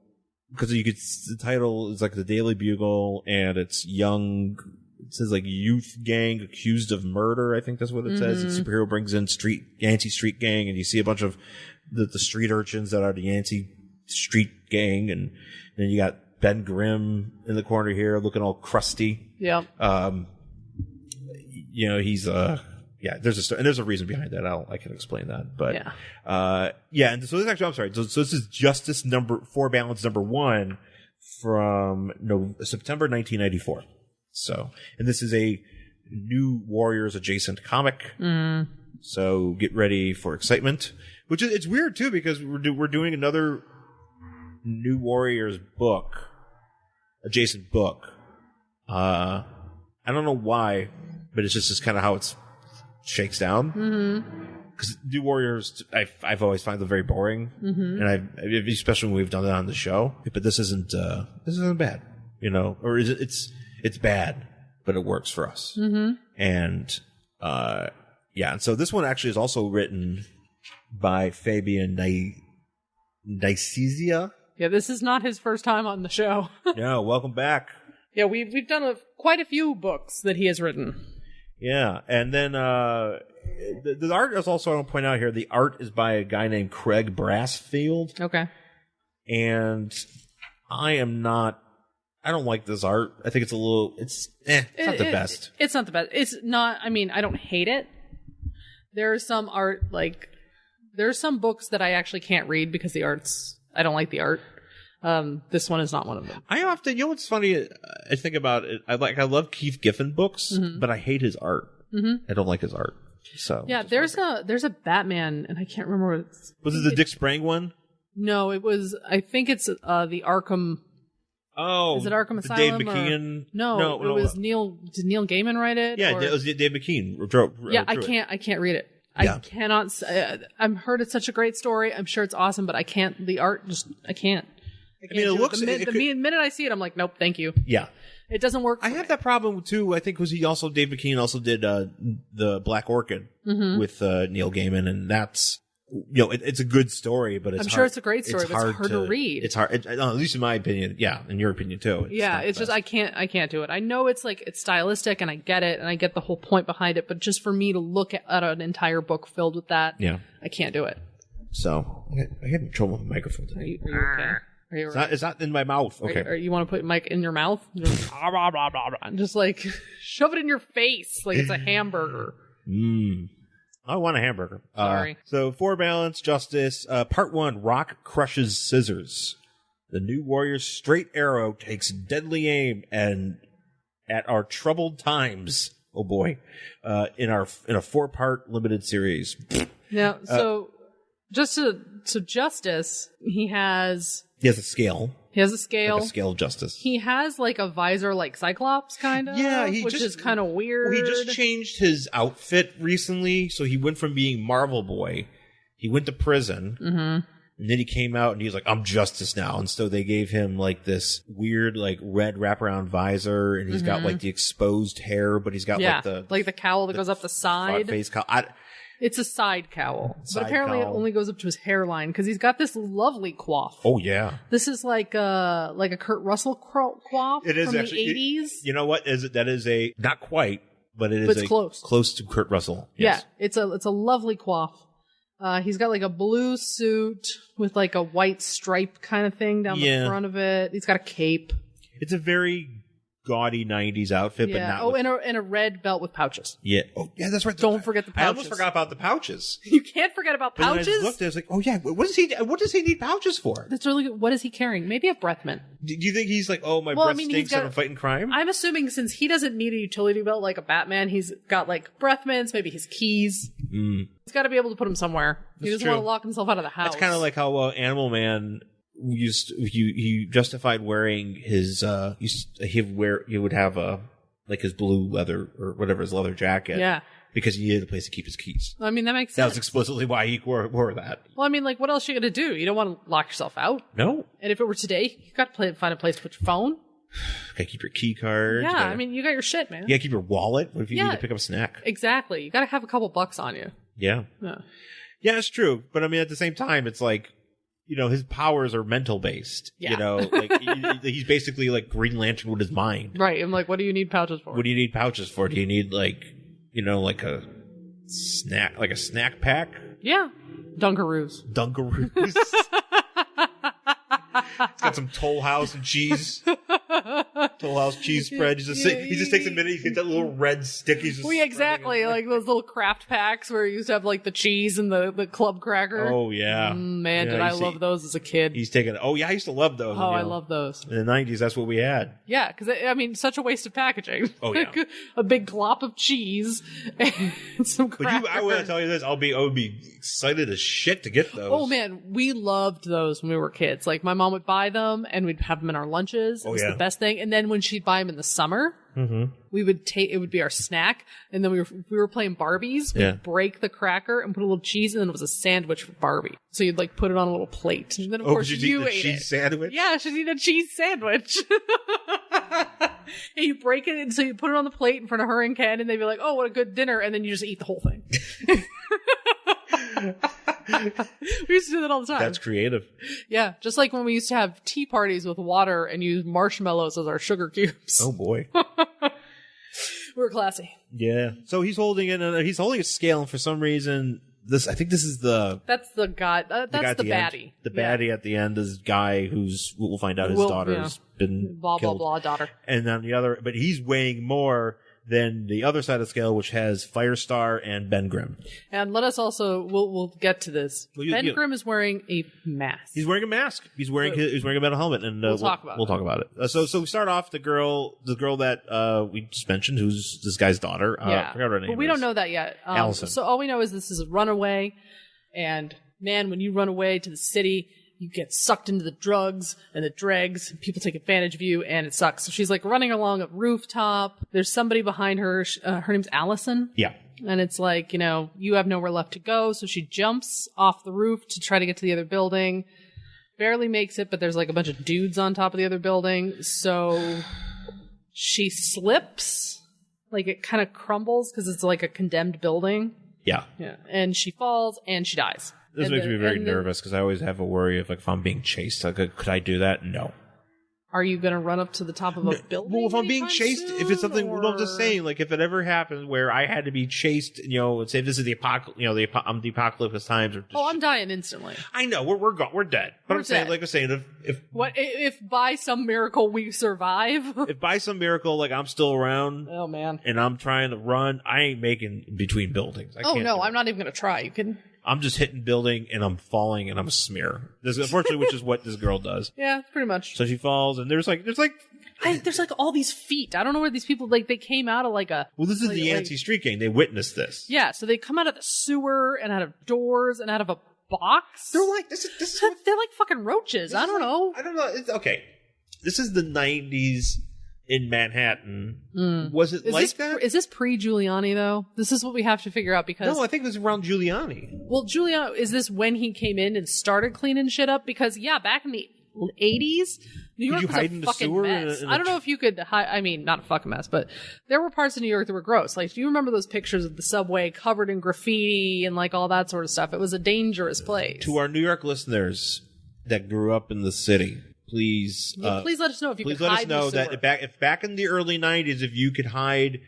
because the title is like the Daily Bugle, and it's young. It says like youth gang accused of murder. I think that's what it says. The superhero brings in Yancy Street Gang, and you see a bunch of the street urchins that are the Yancy Street Gang, and then you got Ben Grimm in the corner here, looking all crusty. Yeah. He's there's a story, and there's a reason behind that. I can explain that, but and so this actually, I'm sorry. So this is Justice for Balance number 1 from September 1994. So, and this is a New Warriors adjacent comic. So get ready for excitement. Which it's weird too because we're doing another New Warriors book, adjacent book. I don't know why, but it's just kind of how it shakes down. Because New Warriors, I've always found them very boring, and especially when we've done that on the show. But this isn't bad, or is it? It's bad, but it works for us. And and so this one actually is also written by Fabian Nicieza. Yeah, this is not his first time on the show. No, welcome back. Yeah, we've done quite a few books that he has written. Yeah, and then the art is also, I want to point out here, the art is by a guy named Craig Brassfield. Okay. And I don't like this art. I think it's it's not the best. It's not the best. It's not, I mean, I don't hate it. There's some art, like, There's some books that I actually can't read because I don't like the art. This one is not one of them. I often, you know what's funny? I think about it. I love Keith Giffen books, but I hate his art. I don't like his art. So yeah, there's a Batman, and I can't remember what it's. Was it the Dick Sprang one? No, it was. I think it's the Arkham. Oh, is it Arkham the Asylum? Dave McKean? No, it was Neil. Did Neil Gaiman write it? Yeah, it was Dave McKean. I can't read it. Yeah. I cannot. I've heard it's such a great story. I'm sure it's awesome, but I can't. The art I can't. I mean, it looks. The minute I see it, I'm like, nope, thank you. Yeah. It doesn't work. I have that problem too. I think because Dave McKean also did the Black Orchid with Neil Gaiman, and that's it's a good story, but it's sure it's a great story, but it's hard to read. It's hard, at least in my opinion. Yeah, in your opinion too. It's just I can't do it. I know it's stylistic, and I get it, and I get the whole point behind it, but just for me to look at an entire book filled with that, I can't do it. So I have trouble with the microphone today. Are you okay? It's not in my mouth. Okay. You want to put mic in your mouth? Just like shove it in your face like it's a hamburger. I want a hamburger. Sorry. So for balance, justice. Part 1: Rock crushes scissors. The new warrior's straight arrow takes deadly aim and at our troubled times. Oh boy! In a 4-part limited series. Yeah. So just to justice, he has a scale. He has a scale. Like a scale of justice. He has like a visor like Cyclops kind of. Yeah, which is kind of weird. Well, he just changed his outfit recently, so he went from being Marvel Boy. He went to prison, and then he came out and he's like, "I'm Justice now." And so they gave him like this weird like red wraparound visor, and he's got like the exposed hair, but he's got like the cowl that goes up the side. Face cowl. It's a side cowl, but apparently it only goes up to his hairline because he's got this lovely coif. Oh yeah, this is like a Kurt Russell coif. It is from actually the 80s. You know what? That is a not quite, but it is close to Kurt Russell. Yes. Yeah, it's a lovely coif. He's got like a blue suit with like a white stripe kind of thing down the front of it. He's got a cape. It's a very gaudy 90s outfit, but not and a red belt with pouches. Yeah. Oh, yeah, that's right. Don't forget the pouches. I almost forgot about the pouches. You can't forget about pouches? But then I just looked at it, I was like, oh yeah, what does he need pouches for? That's really good. What is he carrying? Maybe a breath mint. Do you think he's like, my breath stinks and I'm fighting crime? I'm assuming since he doesn't need a utility belt like a Batman, he's got like breath mints, maybe his keys. He's got to be able to put them somewhere. He doesn't want to lock himself out of the house. That's kind of like how Animal Man he justified wearing his he would have like his blue leather or whatever, his leather jacket, because he needed a place to keep his keys. I mean, that makes sense. That was explicitly why he wore that. Well, I mean, like, what else are you gonna do? You don't want to lock yourself out. No. And if it were today, you got to find a place to put your phone. Gotta keep your key card. Yeah, I mean, you got your shit, man. You gotta keep your wallet. What if you need to pick up a snack? Exactly. You gotta have a couple bucks on you. Yeah, it's true. But I mean, at the same time, it's like, his powers are mental based. Yeah. Like he's basically like Green Lantern with his mind. Right. I'm like, what do you need pouches for? What do you need pouches for? Do you need like a snack pack? Yeah. Dunkaroos. It's got some Toll House and cheese. Toll House cheese spread. He just takes a minute. He gets that little red stick. He's just exactly. Like those little craft packs where you used to have like the cheese and the club cracker. Oh, yeah. Man, did I love those as a kid. He's taking, I used to love those. Oh, I love those. In the 90s, that's what we had. Yeah, because, I mean, such a waste of packaging. Oh, yeah. A big glop of cheese and some crackers. But I want to tell you this. I would be excited as shit to get those. Oh, man. We loved those when we were kids. Like, my mom would buy them and we'd have them in our lunches. It was the best thing. And then when she'd buy them in the summer, we would it would be our snack. And then if we were playing Barbies, we'd break the cracker and put a little cheese, and then it was a sandwich for Barbie. So you'd like put it on a little plate. And then of course you ate cheese sandwich? Yeah, she'd eat a cheese sandwich. And you break it, and so you put it on the plate in front of her and Ken, and they'd be like, oh, what a good dinner. And then you just eat the whole thing. We used to do that all the time. That's creative. Yeah, just like when we used to have tea parties with water and use marshmallows as our sugar cubes. Oh boy. We were classy. Yeah. So he's holding a scale, and for some reason that's the guy. That's the baddie. The baddie at the end is a guy we'll find out his daughter's been blah killed. blah blah daughter. And then but he's weighing more than the other side of the scale, which has Firestar and Ben Grimm. And let us also, we'll get to this. Ben Grimm is wearing a mask. He's wearing a mask. He's wearing a metal helmet, and we'll talk about it. So we start off the girl that we just mentioned, who's this guy's daughter. I forgot her name. But we don't know that yet. Allison. So all we know is this is a runaway, and man, when you run away to the city, you get sucked into the drugs and the dregs, and people take advantage of you, and it sucks. So she's like running along a rooftop. There's somebody behind her. Her name's Allison. Yeah. And it's like, you have nowhere left to go. So she jumps off the roof to try to get to the other building. Barely makes it, but there's like a bunch of dudes on top of the other building. So she slips. Like it kind of crumbles because it's like a condemned building. Yeah. Yeah. And she falls and she dies. This makes me very nervous because I always have a worry of like if I'm being chased. Like, could I do that? No. Are you going to run up to the top of a building? Well, if I'm being chased, if it's something, I'm just saying, like if it ever happened where I had to be chased, say this is the apocalypse, the apocalypse times. Or I'm dying instantly. I know we're gone, we're dead. But I'm saying, if by some miracle we survive, if by some miracle like I'm still around, oh man, and I'm trying to run, I ain't making between buildings. I'm not even going to try. You can. I'm just hitting building and I'm falling and I'm a smear. Unfortunately, which is what this girl does. Yeah, pretty much. So she falls and there's like all these feet. I don't know where these people they came out of like a. Well, this is the Yancy Street Gang. They witnessed this. Yeah, so they come out of the sewer and out of doors and out of a box. They're like this is they're like fucking roaches. I don't know. It's okay. This is the 90s. In Manhattan. Was it that? Is this pre-Giuliani, though? This is what we have to figure out because... No, I think it was around Giuliani. Well, Giuliani, is this when he came in and started cleaning shit up? Because, back in the 80s, New York was a fucking mess. I don't know if you could hide... I mean, not a fucking mess, but there were parts of New York that were gross. Like, do you remember those pictures of the subway covered in graffiti and, like, all that sort of stuff? It was a dangerous place. To our New York listeners that grew up in the city... Please let us know if you could hide. Please let us know that if back in the early 90s, if you could hide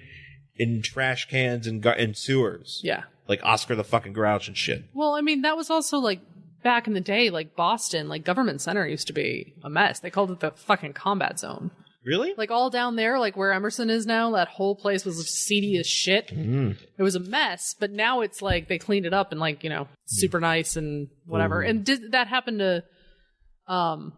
in trash cans and sewers. Yeah. Like Oscar the fucking Grouch and shit. Well, I mean, that was also like back in the day, like Boston, like Government Center used to be a mess. They called it the fucking combat zone. Really? Like all down there, like where Emerson is now, that whole place was seedy as shit. It was a mess, but now it's like they cleaned it up and like, super nice and whatever. And that happened to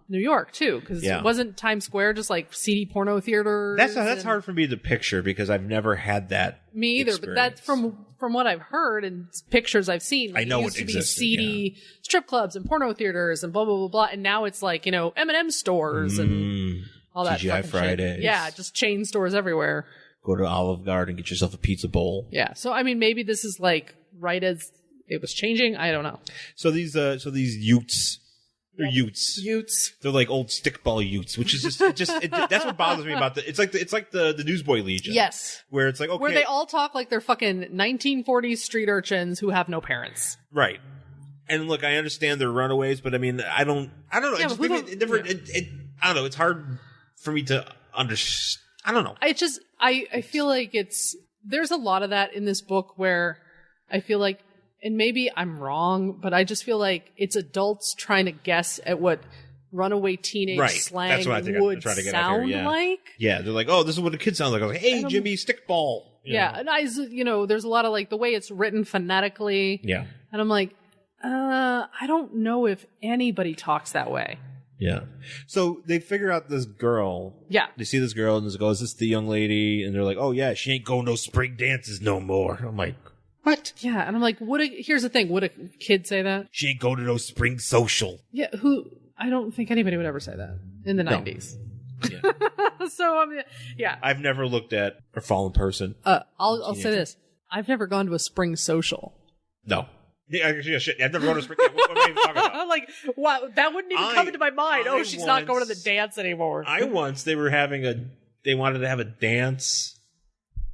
New York too, because it wasn't Times Square just like seedy porno theaters. That's hard for me to picture because I've never had that. Me either, but that's from what I've heard and pictures I've seen. Like, I know it used to be seedy strip clubs and porno theaters and blah blah blah blah, and now it's like M&M stores and all that. TGI Fridays, shit. Yeah, just chain stores everywhere. Go to Olive Garden and get yourself a pizza bowl. Yeah, so I mean, maybe this is like right as it was changing. I don't know. So these Utes. They're Utes. They're like old stickball Utes, which is that's what bothers me about it's like the Newsboy Legion. Yes. Where it's like, okay. Where they all talk like they're fucking 1940s street urchins who have no parents. Right. And look, I understand they're runaways, but I mean, I don't know. Yeah, I don't know. It's hard for me to understand. I don't know. I feel like there's a lot of that in this book where I feel like, and maybe I'm wrong, but I just feel like it's adults trying to guess at what runaway teenage slang would sound like. Yeah, they're like, oh, this is what a kid sounds like. I was like, hey, Jimmy, stickball. And there's a lot of like the way it's written phonetically. Yeah. And I'm like, I don't know if anybody talks that way. Yeah. So they figure out this girl. Yeah. They see this girl and they go, is this the young lady? And they're like, oh, yeah, she ain't going no spring dances no more. I'm like, what? Yeah, and I'm like, here's the thing. Would a kid say that? She ain't go to no spring social. Yeah, I don't think anybody would ever say that in the 90s. Yeah. So, yeah. I've never looked at a fallen person. I'll say this. I've never gone to a spring social. No. Yeah, shit. I've never gone to a spring. What am I even talking about? I'm like, wow, that wouldn't even come into my mind. She's not going to the dance anymore. They wanted to have a dance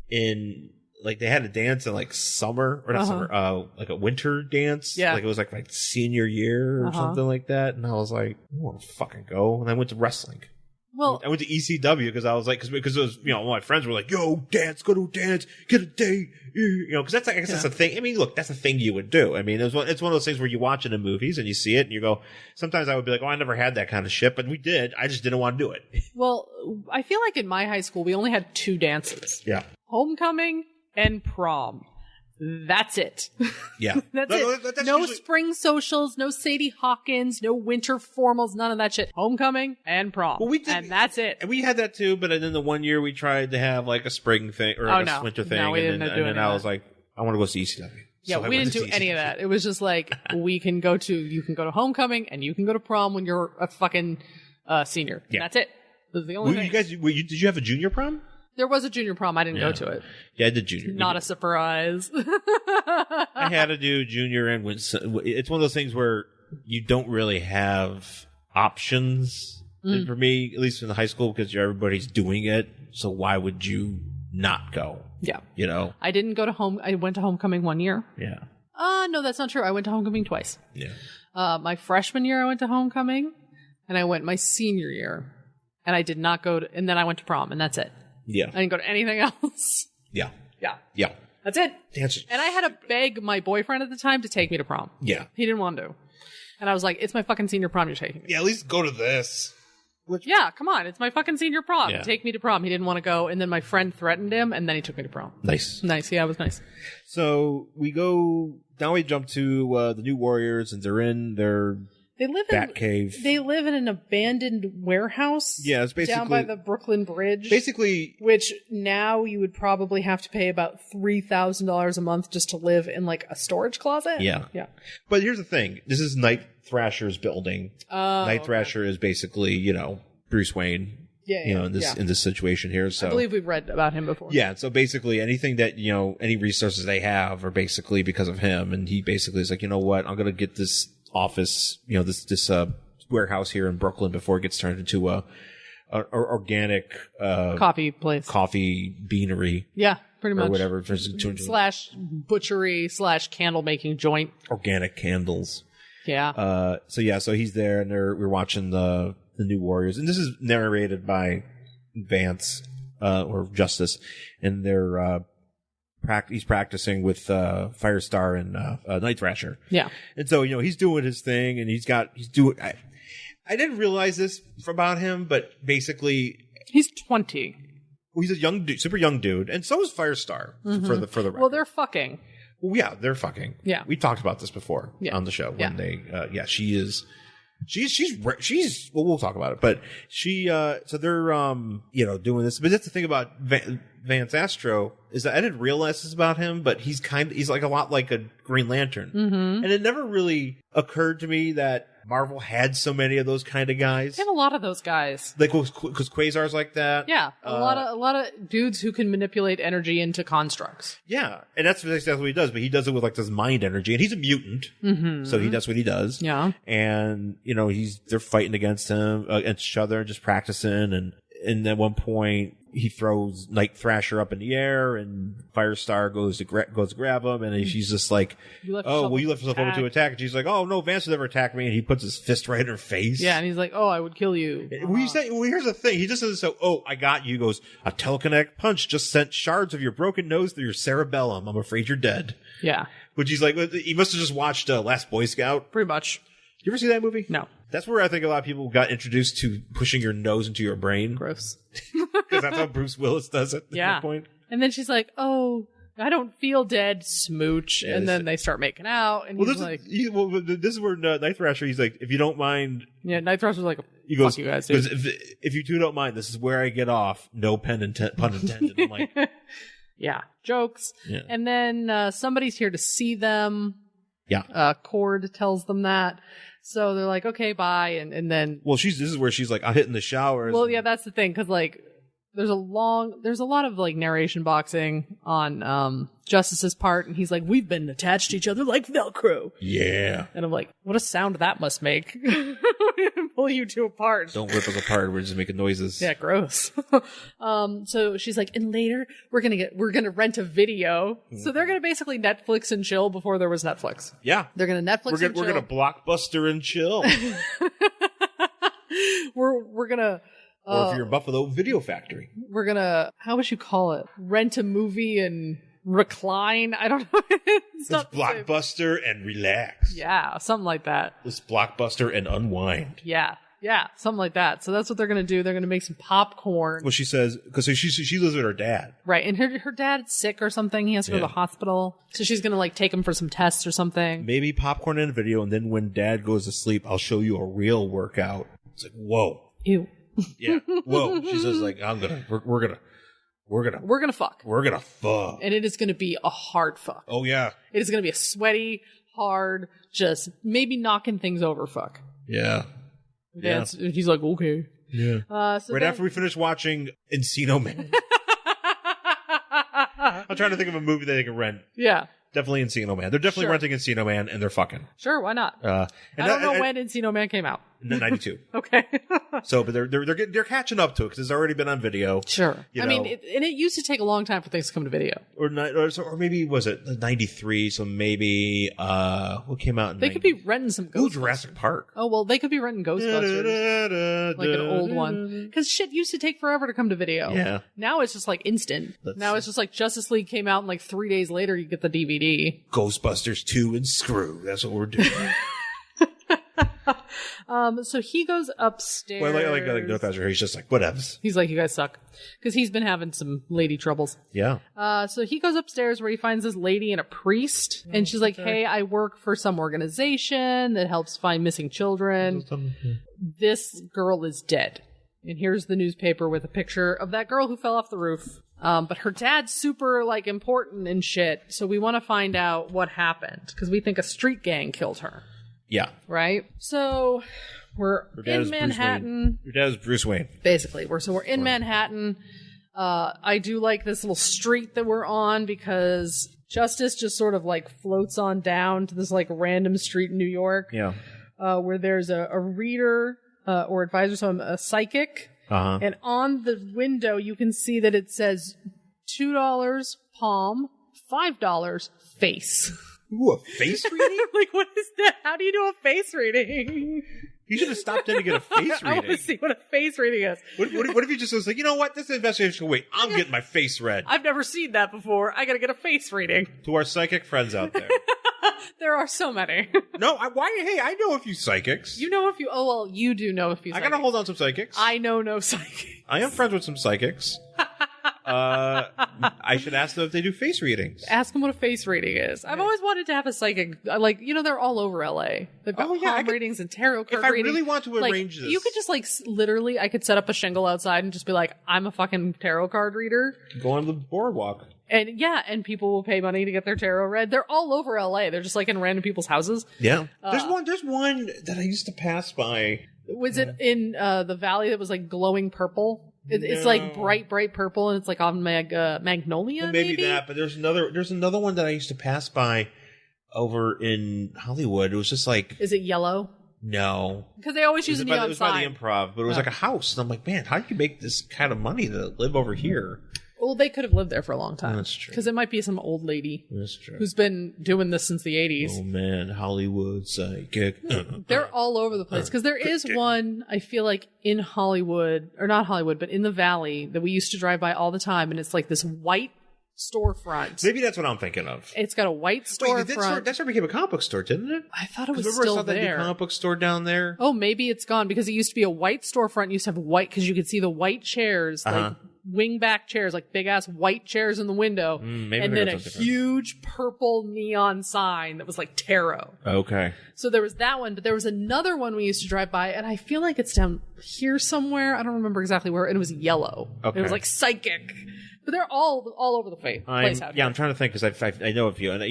in... Like, they had a dance in, like, summer, or not summer, like a winter dance. Yeah. Like, it was, like senior year or something like that. And I was like, I want to fucking go. And I went to wrestling. Well, I went to ECW because I was like, because it was, all my friends were like, yo, dance, go to a dance, get a date. Because that's, I guess that's a thing. I mean, look, that's a thing you would do. I mean, it's one of those things where you watch it in movies and you see it and you go, sometimes I would be like, oh, I never had that kind of shit, but we did. I just didn't want to do it. Well, I feel like in my high school, we only had 2 dances. Yeah. homecoming, and prom. That's it. Yeah. That's it. That's no usually... spring socials, no Sadie Hawkins, no winter formals, none of that shit. Homecoming and prom. Well, and that's it. And we had that too, but then the one year we tried to have like a spring thing or a winter thing. No, we didn't do and then I was like, I want to go see ECW. Yeah, so we didn't do any of that. It was just like, you can go to homecoming and you can go to prom when you're a fucking senior. Yeah. That's it. That's the only thing. You guys, did you have a junior prom? There was a junior prom. I didn't go to it. Yeah, I did junior. Not a surprise. I had to do junior and it's one of those things where you don't really have options. And for me, at least in the high school, because everybody's doing it. So why would you not go? Yeah. You know? I didn't go to I went to homecoming one year. Yeah. No, that's not true. I went to homecoming twice. Yeah. My freshman year, I went to homecoming, and I went my senior year, and I did not go to, and then I went to prom, and that's it. Yeah. I didn't go to anything else. Yeah. Yeah. Yeah. That's it. That's... And I had to beg my boyfriend at the time to take me to prom. Yeah. He didn't want to. And I was like, it's my fucking senior prom, you're taking me. Yeah, at least go to this. Yeah, come on. It's my fucking senior prom. Yeah. Take me to prom. He didn't want to go. And then my friend threatened him, and then he took me to prom. Nice. Nice. Yeah, it was nice. So we jump to the New Warriors, and they're in their Bat cave. They live in an abandoned warehouse. Yeah, it's basically down by the Brooklyn Bridge. Basically, which now you would probably have to pay about $3,000 a month just to live in like a storage closet. Yeah, yeah. But here's the thing: this is Night Thrasher's building. Night Thrasher is basically Bruce Wayne. Yeah, in this situation here. So I believe we've read about him before. Yeah, so basically anything that any resources they have are basically because of him, and he basically is like, you know what, I'm gonna get this office, this warehouse here in Brooklyn before it gets turned into a organic coffee beanery. Yeah, pretty much. Or whatever. Slash butchery / candle making joint. Organic candles. Yeah. So he's there, and we're watching the New Warriors, and this is narrated by Vance or Justice, and they're he's practicing with Firestar and Night Thrasher. Yeah. And so he's doing his thing, and he's doing. I didn't realize this about him, but basically he's 20. Well, he's a young dude, super young dude, and so is Firestar for the record. Well, they're fucking. Well, yeah, they're fucking. Yeah, we talked about this before on the show when they. She is. She's well, we'll talk about it, but so they're doing this, but that's the thing about Vance Astro is that I didn't realize this about him, but he's like a lot like a Green Lantern, and it never really occurred to me that Marvel had so many of those kind of guys. They have a lot of those guys, like because Quasar's like that. Yeah, a lot of dudes who can manipulate energy into constructs. Yeah, and that's exactly what he does. But he does it with like this mind energy, and he's a mutant, so that's what he does. Yeah, and they're fighting against each other, and just practicing, and at one point he throws Night Thrasher up in the air, and Firestar goes to grab him, and she's just like, you left yourself open to attack. And she's like, oh no, Vance would never attack me, and he puts his fist right in her face. Yeah, and he's like, oh, I would kill you. Here's the thing, he just says so. Oh, I got you. He goes, a telekinetic punch just sent shards of your broken nose through your cerebellum. I'm afraid you're dead. Yeah, which he's like, he must have just watched Last Boy Scout. Pretty much. You ever see that movie? No. That's where I think a lot of people got introduced to pushing your nose into your brain. Gross. Because that's how Bruce Willis does it at that point. And then she's like, oh, I don't feel dead, smooch. And then they start making out. And he's like... this is where Night Thrasher, he's like, if you don't mind... Yeah, Night Thrasher's like, he goes, fuck you guys, dude. If you two don't mind, this is where I get off. No pun intended. I'm like... Yeah, jokes. Yeah. And then somebody's here to see them. Yeah. Cord tells them that. So they're like, okay, bye. And then. Well, this is where she's like, I'm hitting the showers. Well, yeah, that's the thing. Cause like, there's a lot of like narration boxing on, Justice's part. And he's like, we've been attached to each other like Velcro. Yeah. And I'm like, what a sound that must make. Pull you two apart. Don't rip us apart. We're just making noises. Yeah, gross. So she's like, and later we're gonna rent a video. So they're gonna basically Netflix and chill before there was Netflix. Yeah. They're gonna Netflix and chill. We're gonna Blockbuster and chill. we're gonna or if you're Buffalo Video Factory. We're gonna, how would you call it? Rent a movie and recline? I don't know. It's Blockbuster and relax. Yeah, something like that. Let's Blockbuster and unwind. Yeah. Yeah, something like that. So that's what they're going to do. They're going to make some popcorn. Well, she says, because she lives with her dad. Right. And her dad's sick or something. He has to go to the hospital. So she's going to like take him for some tests or something. Maybe popcorn in a video, and then when dad goes to sleep, I'll show you a real workout. It's like, whoa. Ew. Yeah. Whoa. She says like, we're gonna fuck. We're gonna fuck. And it is going to be a hard fuck. Oh yeah. It is going to be a sweaty, hard, just maybe knocking things over fuck. Yeah. He's like, okay. Yeah. So right after we finish watching Encino Man. I'm trying to think of a movie that they can rent. Yeah. Definitely Encino Man. They're definitely renting Encino Man, and they're fucking. Sure, why not? I don't know when Encino Man came out. 92. Okay. So, but they're catching up to it because it's already been on video. Sure. I mean, it used to take a long time for things to come to video. Or maybe was it 93? So maybe what came out? They could be renting some Ghostbusters. Jurassic Park. Oh well, they could be renting Ghostbusters, like an old one, because shit used to take forever to come to video. Yeah. Now it's just like instant. Now it's just like Justice League came out, and like 3 days later you get the DVD. Ghostbusters 2 and screw. That's what we're doing. So he goes upstairs. Well, like Ghostbusters, he's just like, whatevs. He's like, you guys suck. Because he's been having some lady troubles. Yeah. So he goes upstairs where he finds this lady and a priest. And she's like, hey, I work for some organization that helps find missing children. This girl is dead. And here's the newspaper with a picture of that girl who fell off the roof. But her dad's super, like, important and shit. So we want to find out what happened. Because we think a street gang killed her. Yeah. Right? So we're in Manhattan. Your dad is Bruce Wayne. Basically. We're in Manhattan. I do like this little street that we're on because Justice just sort of like floats on down to this like random street in New York. Yeah. Where there's a reader or advisor, so a psychic. Uh-huh. And on the window you can see that it says $2 palm, $5 face. Ooh, a face reading? Like, what is that? How do you do a face reading? You should have stopped in to get a face reading. I want to see what a face reading is. What if you just was like, you know what? This investigation. Wait, I'm getting my face read. I've never seen that before. I got to get a face reading. To our psychic friends out there. There are so many. No, why? Hey, I know a few psychics. You know a few. Oh, well, you do know a few psychics. I got to hold on some psychics. I know no psychics. I am friends with some psychics. I should ask them if they do face readings. Ask them what a face reading is. I've always wanted to have a psychic. Like, they're all over LA. They've got palm readings and tarot card readings. If I really want to arrange this. You could just literally, I could set up a shingle outside and just be like, I'm a fucking tarot card reader. Go on the boardwalk. And people will pay money to get their tarot read. They're all over LA. They're just like in random people's houses. Yeah. There's one that I used to pass by. Was it in the valley that was like glowing purple? It's like bright purple, and it's like on Magnolia. Well, maybe that, but there's another one that I used to pass by over in Hollywood. It was just like, is it yellow? No, because they always use a neon sign. It was by the Improv, but it was like a house, and I'm like, man, how do you make this kind of money to live over here? Well, they could have lived there for a long time. That's true. Because it might be some old lady. That's true. Who's been doing this since the 80s. Oh, man. Hollywood psychic. They're all over the place. Because there is one, I feel like, in Hollywood, or not Hollywood, but in the Valley that we used to drive by all the time. And it's like this white storefront. Maybe that's what I'm thinking of. It's got a white storefront. That sort of became a comic book store, didn't it? I thought it was still still there. Remember that comic book store down there? Oh, maybe it's gone. Because it used to be a white storefront. It used to have white, because you could see the white chairs, like wing-back chairs, like big-ass white chairs in the window, and then a huge purple neon sign that was like tarot. Okay. So there was that one, but there was another one we used to drive by, and I feel like it's down here somewhere. I don't remember exactly where, and it was yellow. Okay. It was like psychic. But they're all over the place out here. I'm trying to think, because I know a few, and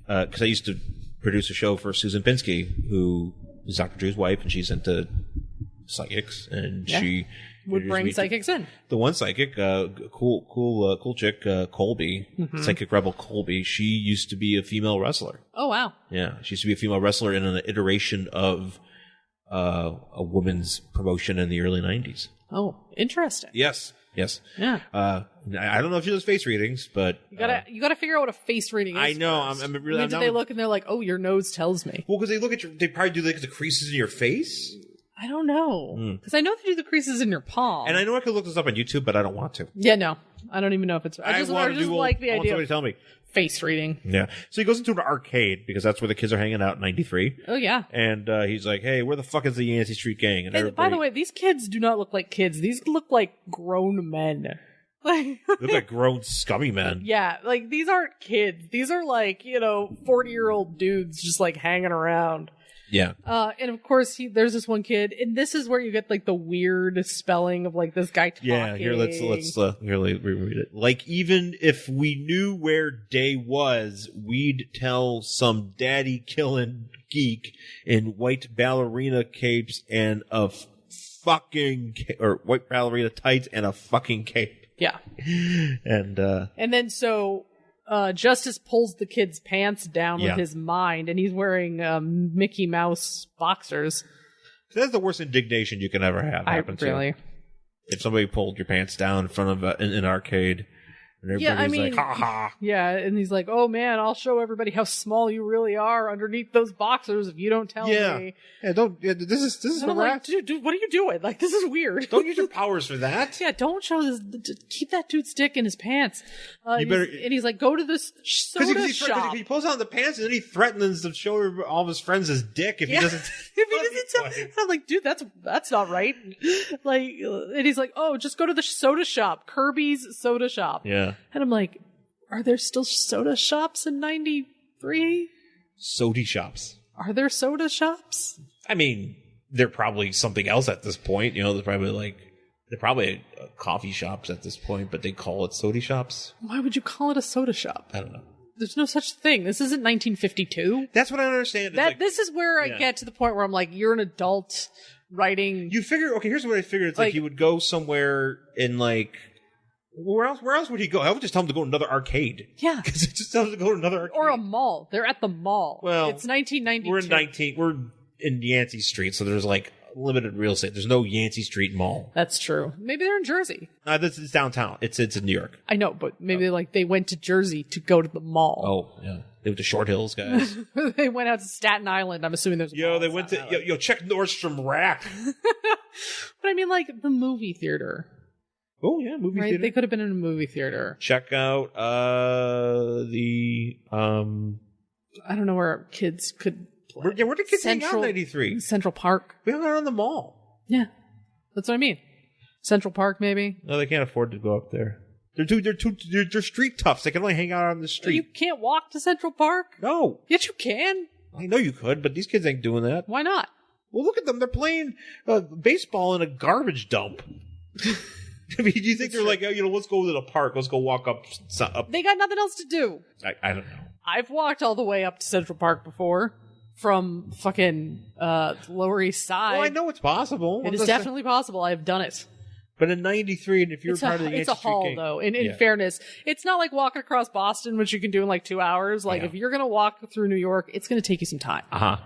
because I used to produce a show for Susan Pinsky, who is Dr. Drew's wife, and she's into psychics, and she would bring psychics in. The one psychic, cool chick, Colby, psychic rebel Colby. She used to be a female wrestler. Oh wow! Yeah, she used to be a female wrestler in an iteration of a women's promotion in the early '90s. Oh, interesting. Yes. Yeah. I don't know if she does face readings, but you gotta figure out what a face reading is. I know. They look and they're like, "Oh, your nose tells me." Well, because they probably do like the creases in your face. I don't know. Because I know they do the creases in your palm. And I know I could look this up on YouTube, but I don't want to. Yeah, no. I don't even know if it's... I just like the idea somebody of tell me. face reading. Yeah. So he goes into an arcade because that's where the kids are hanging out in 93. Oh, yeah. And he's like, hey, where the fuck is the Yancy Street Gang? And by the way, these kids do not look like kids. These look like grown men. Like, look like grown scummy men. Yeah, like these aren't kids. These are like, 40-year-old dudes just like hanging around. Yeah. And of course, there's this one kid, and this is where you get like the weird spelling of like this guy talking. Yeah, here let's reread it. Like, even if we knew where Day was, we'd tell some daddy killing geek in white ballerina capes and a white ballerina tights and a fucking cape. Yeah. And then so Justice pulls the kid's pants down with his mind, and he's wearing Mickey Mouse boxers. That's the worst indignation you can ever have happen to you. If somebody pulled your pants down in front of an arcade, and everybody's like, ha ha. Yeah, and he's like, oh man, I'll show everybody how small you really are underneath those boxers if you don't tell me. Yeah, don't. Yeah, this is and I'm like, dude, what are you doing? Like, this is weird. Don't use your powers for that. Yeah, don't show this. Keep that dude's dick in his pants. You better. And he's like, go to this soda shop. He pulls out the pants and then he threatens to show all of his friends his dick if he doesn't. I'm like, dude, that's not right. Like, and he's like, oh, just go to the soda shop, Kirby's soda shop. Yeah. And I'm like, are there still soda shops in 93? Soda shops. Are there soda shops? I mean, they're probably something else at this point. They're probably coffee shops at this point, but they call it soda shops. Why would you call it a soda shop? I don't know. There's no such thing. This isn't 1952. That's what I don't understand. This is where I get to the point where I'm like, you're an adult writing. You figure, okay, here's what I figured. It's like he would go somewhere in like, where else would he go? I would just tell him to go to another arcade. Yeah. Because it just tells him to go to another arcade. Or a mall. They're at the mall. Well, it's 1992. We're in Yancy Street, so there's like limited real estate. There's no Yancy Street Mall. That's true. Maybe they're in Jersey. It's downtown. It's in New York. I know, but maybe they went to Jersey to go to the mall. Oh, yeah. They went to Short Hills, guys. They went out to Staten Island. I'm assuming there's a mall. They went to check Nordstrom Rack. But I mean, like the movie theater. Oh yeah, movie theater. They could have been in a movie theater. Check out the I don't know where kids could play. Where did kids hang out in 93? Central Park. We hung out on the mall. Yeah. That's what I mean. Central Park, maybe. No, they can't afford to go up there. They're street toughs. They can only hang out on the street. You can't walk to Central Park? No. Yes, you can. I know you could, but these kids ain't doing that. Why not? Well, look at them. They're playing baseball in a garbage dump. I mean, do you think they're like, let's go to the park. Let's go walk up. They got nothing else to do. I don't know. I've walked all the way up to Central Park before from fucking Lower East Side. Well, I know it's possible. It is definitely possible. I've done it. But in 93, and if you're part of the Yancy Street Gang... It's a haul, though. In fairness, it's not like walking across Boston, which you can do in like 2 hours. Like, if you're going to walk through New York, it's going to take you some time. Uh-huh.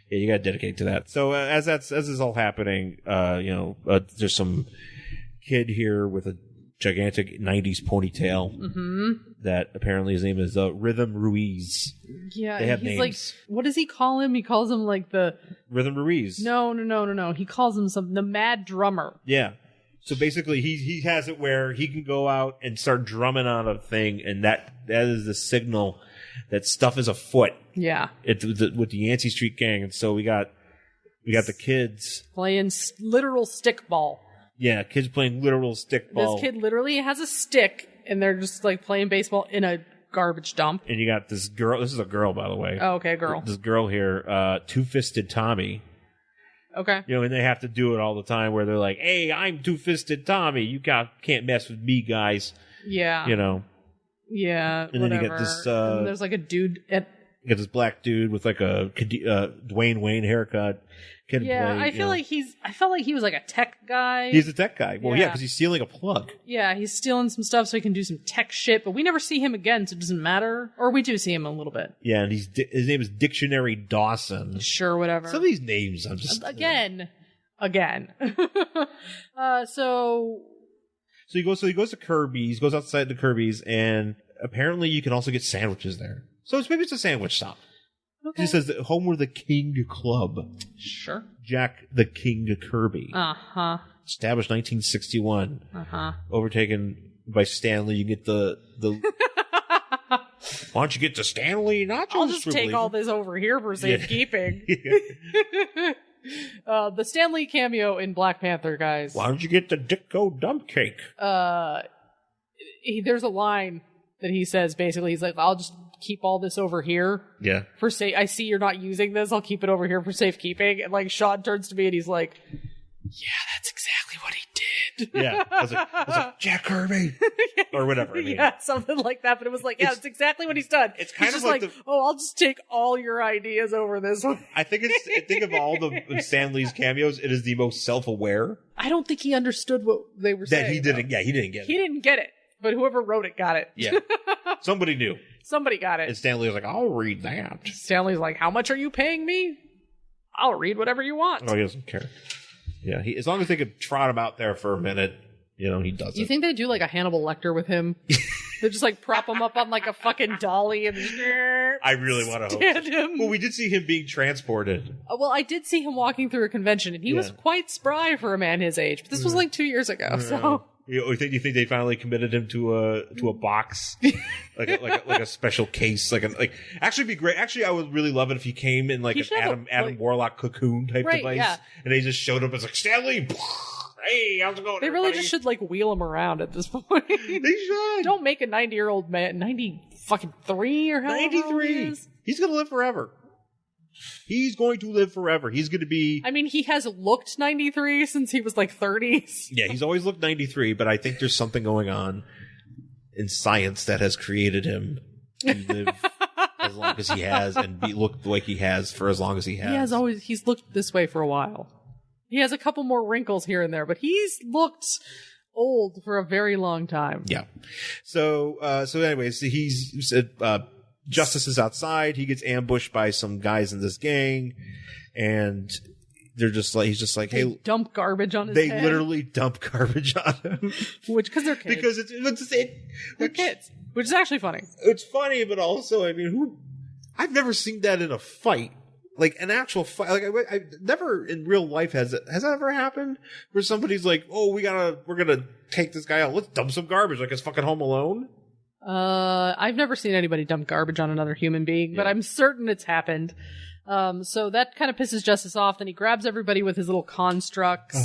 Yeah, you got to dedicate to that. So as this is all happening, there's some kid here with a gigantic 90s ponytail that apparently his name is Rhythm Ruiz. Yeah, they have he's names. Like, what does he call him? He calls him like the... Rhythm Ruiz. No. He calls him the Mad Drummer. Yeah. So basically, he has it where he can go out and start drumming on a thing, and that is the signal that stuff is afoot. Yeah. With the Yancy Street Gang, and so we got the kids playing literal stickball. Yeah, kids playing literal stickball. This kid literally has a stick, and they're just like playing baseball in a garbage dump. And you got this girl. This is a girl, by the way. Oh, okay, girl. This girl here, Two-Fisted Tommy. Okay. And they have to do it all the time where they're like, hey, I'm Two-Fisted Tommy. You can't mess with me, guys. Yeah. Yeah, and whatever. then you get this... and there's like a dude at... You get this black dude with like a Dwayne Wayne haircut. I felt like he was like a tech guy. He's a tech guy. Well, yeah, because he's stealing a plug. Yeah, he's stealing some stuff so he can do some tech shit, but we never see him again, so it doesn't matter. Or we do see him a little bit. Yeah, and his name is Dictionary Dawson. Sure, whatever. Some of these names, I'm just... Again. So he goes to Kirby's, goes outside the Kirby's, and apparently you can also get sandwiches there. So maybe it's a sandwich stop. Okay. He says that Homer the King Club. Sure. Jack the King Kirby. Uh-huh. Established 1961. Uh-huh. Overtaken by Stanley. You get the why don't you get the Stanley nachos? I'll just take all this over here for safekeeping. The Stanley cameo in Black Panther, guys. Why don't you get the Dicko dump cake? There's a line that he says, basically, he's like, I'll just keep all this over here. Yeah. I see you're not using this, I'll keep it over here for safekeeping. And like Sean turns to me and he's like, yeah, that's exactly what he did. Yeah. I was like Jack Kirby. Or whatever. I mean. Yeah, something like that. But it was like, yeah, that's exactly what he's done. It's kind he's of just like, I'll just take all your ideas over this one. I think of all the Stanley's cameos, it is the most self-aware. I don't think he understood what they were saying. That he didn't. Yeah, he didn't get it. He didn't get it, but whoever wrote it got it. Yeah. Somebody knew. Somebody got it. And Stanley was like, I'll read that. Stanley's like, how much are you paying me? I'll read whatever you want. Oh, he doesn't care. Yeah, as long as they could trot him out there for a minute, he does it. You think they do like a Hannibal Lecter with him? They just like prop him up on like a fucking dolly and I really want to hope so. him. Well, we did see him being transported. Well, I did see him walking through a convention, and he was quite spry for a man his age. But this was like 2 years ago, so. You think they finally committed him to a box, like a special case, actually be great. Actually, I would really love it if he came in like an Adam Warlock cocoon type device, and they just showed up as like Stanley. Hey, how's it going? They really just should like wheel him around at this point. They should. Don't make a 90-year-old man 93 or however 93. He is. He's gonna live forever. He's going to live forever. He's going to be... I mean, he has looked 93 since he was like 30s. Yeah, he's always looked 93, but I think there's something going on in science that has created him to live as long as he has and look like he has for as long as he has. He's looked this way for a while. He has a couple more wrinkles here and there, but he's looked old for a very long time. Yeah. So anyways, he's... Justice is outside. He gets ambushed by some guys in this gang, and he's just like, hey, they dump garbage on his head. They literally dump garbage on him. Because they're kids. Because they're kids. Which is actually funny. It's funny, but also, I mean, I've never seen that in a fight. Like an actual fight. Like I never in real life has that ever happened where somebody's like, oh, we're gonna take this guy out. Let's dump some garbage like it's fucking Home Alone. I've never seen anybody dump garbage on another human being, but I'm certain it's happened. So that kind of pisses Justice off. Then he grabs everybody with his little constructs,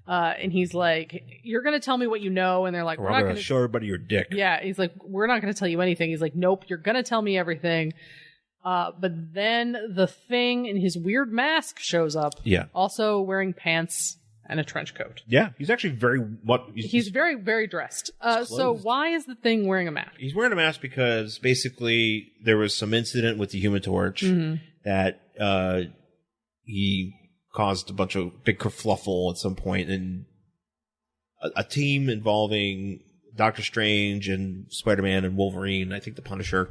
and he's like, "You're going to tell me what you know," and they're like, "We're not going to show everybody your dick." Yeah, he's like, "We're not going to tell you anything." He's like, "Nope, you're going to tell me everything." But then the Thing in his weird mask shows up. Yeah, also wearing pants and a trench coat. Yeah, he's actually he's very, very dressed. So why is the Thing wearing a mask? He's wearing a mask because basically there was some incident with the Human Torch that he caused a bunch of big kerfluffle at some point, and a team involving Doctor Strange and Spider-Man and Wolverine, I think the Punisher,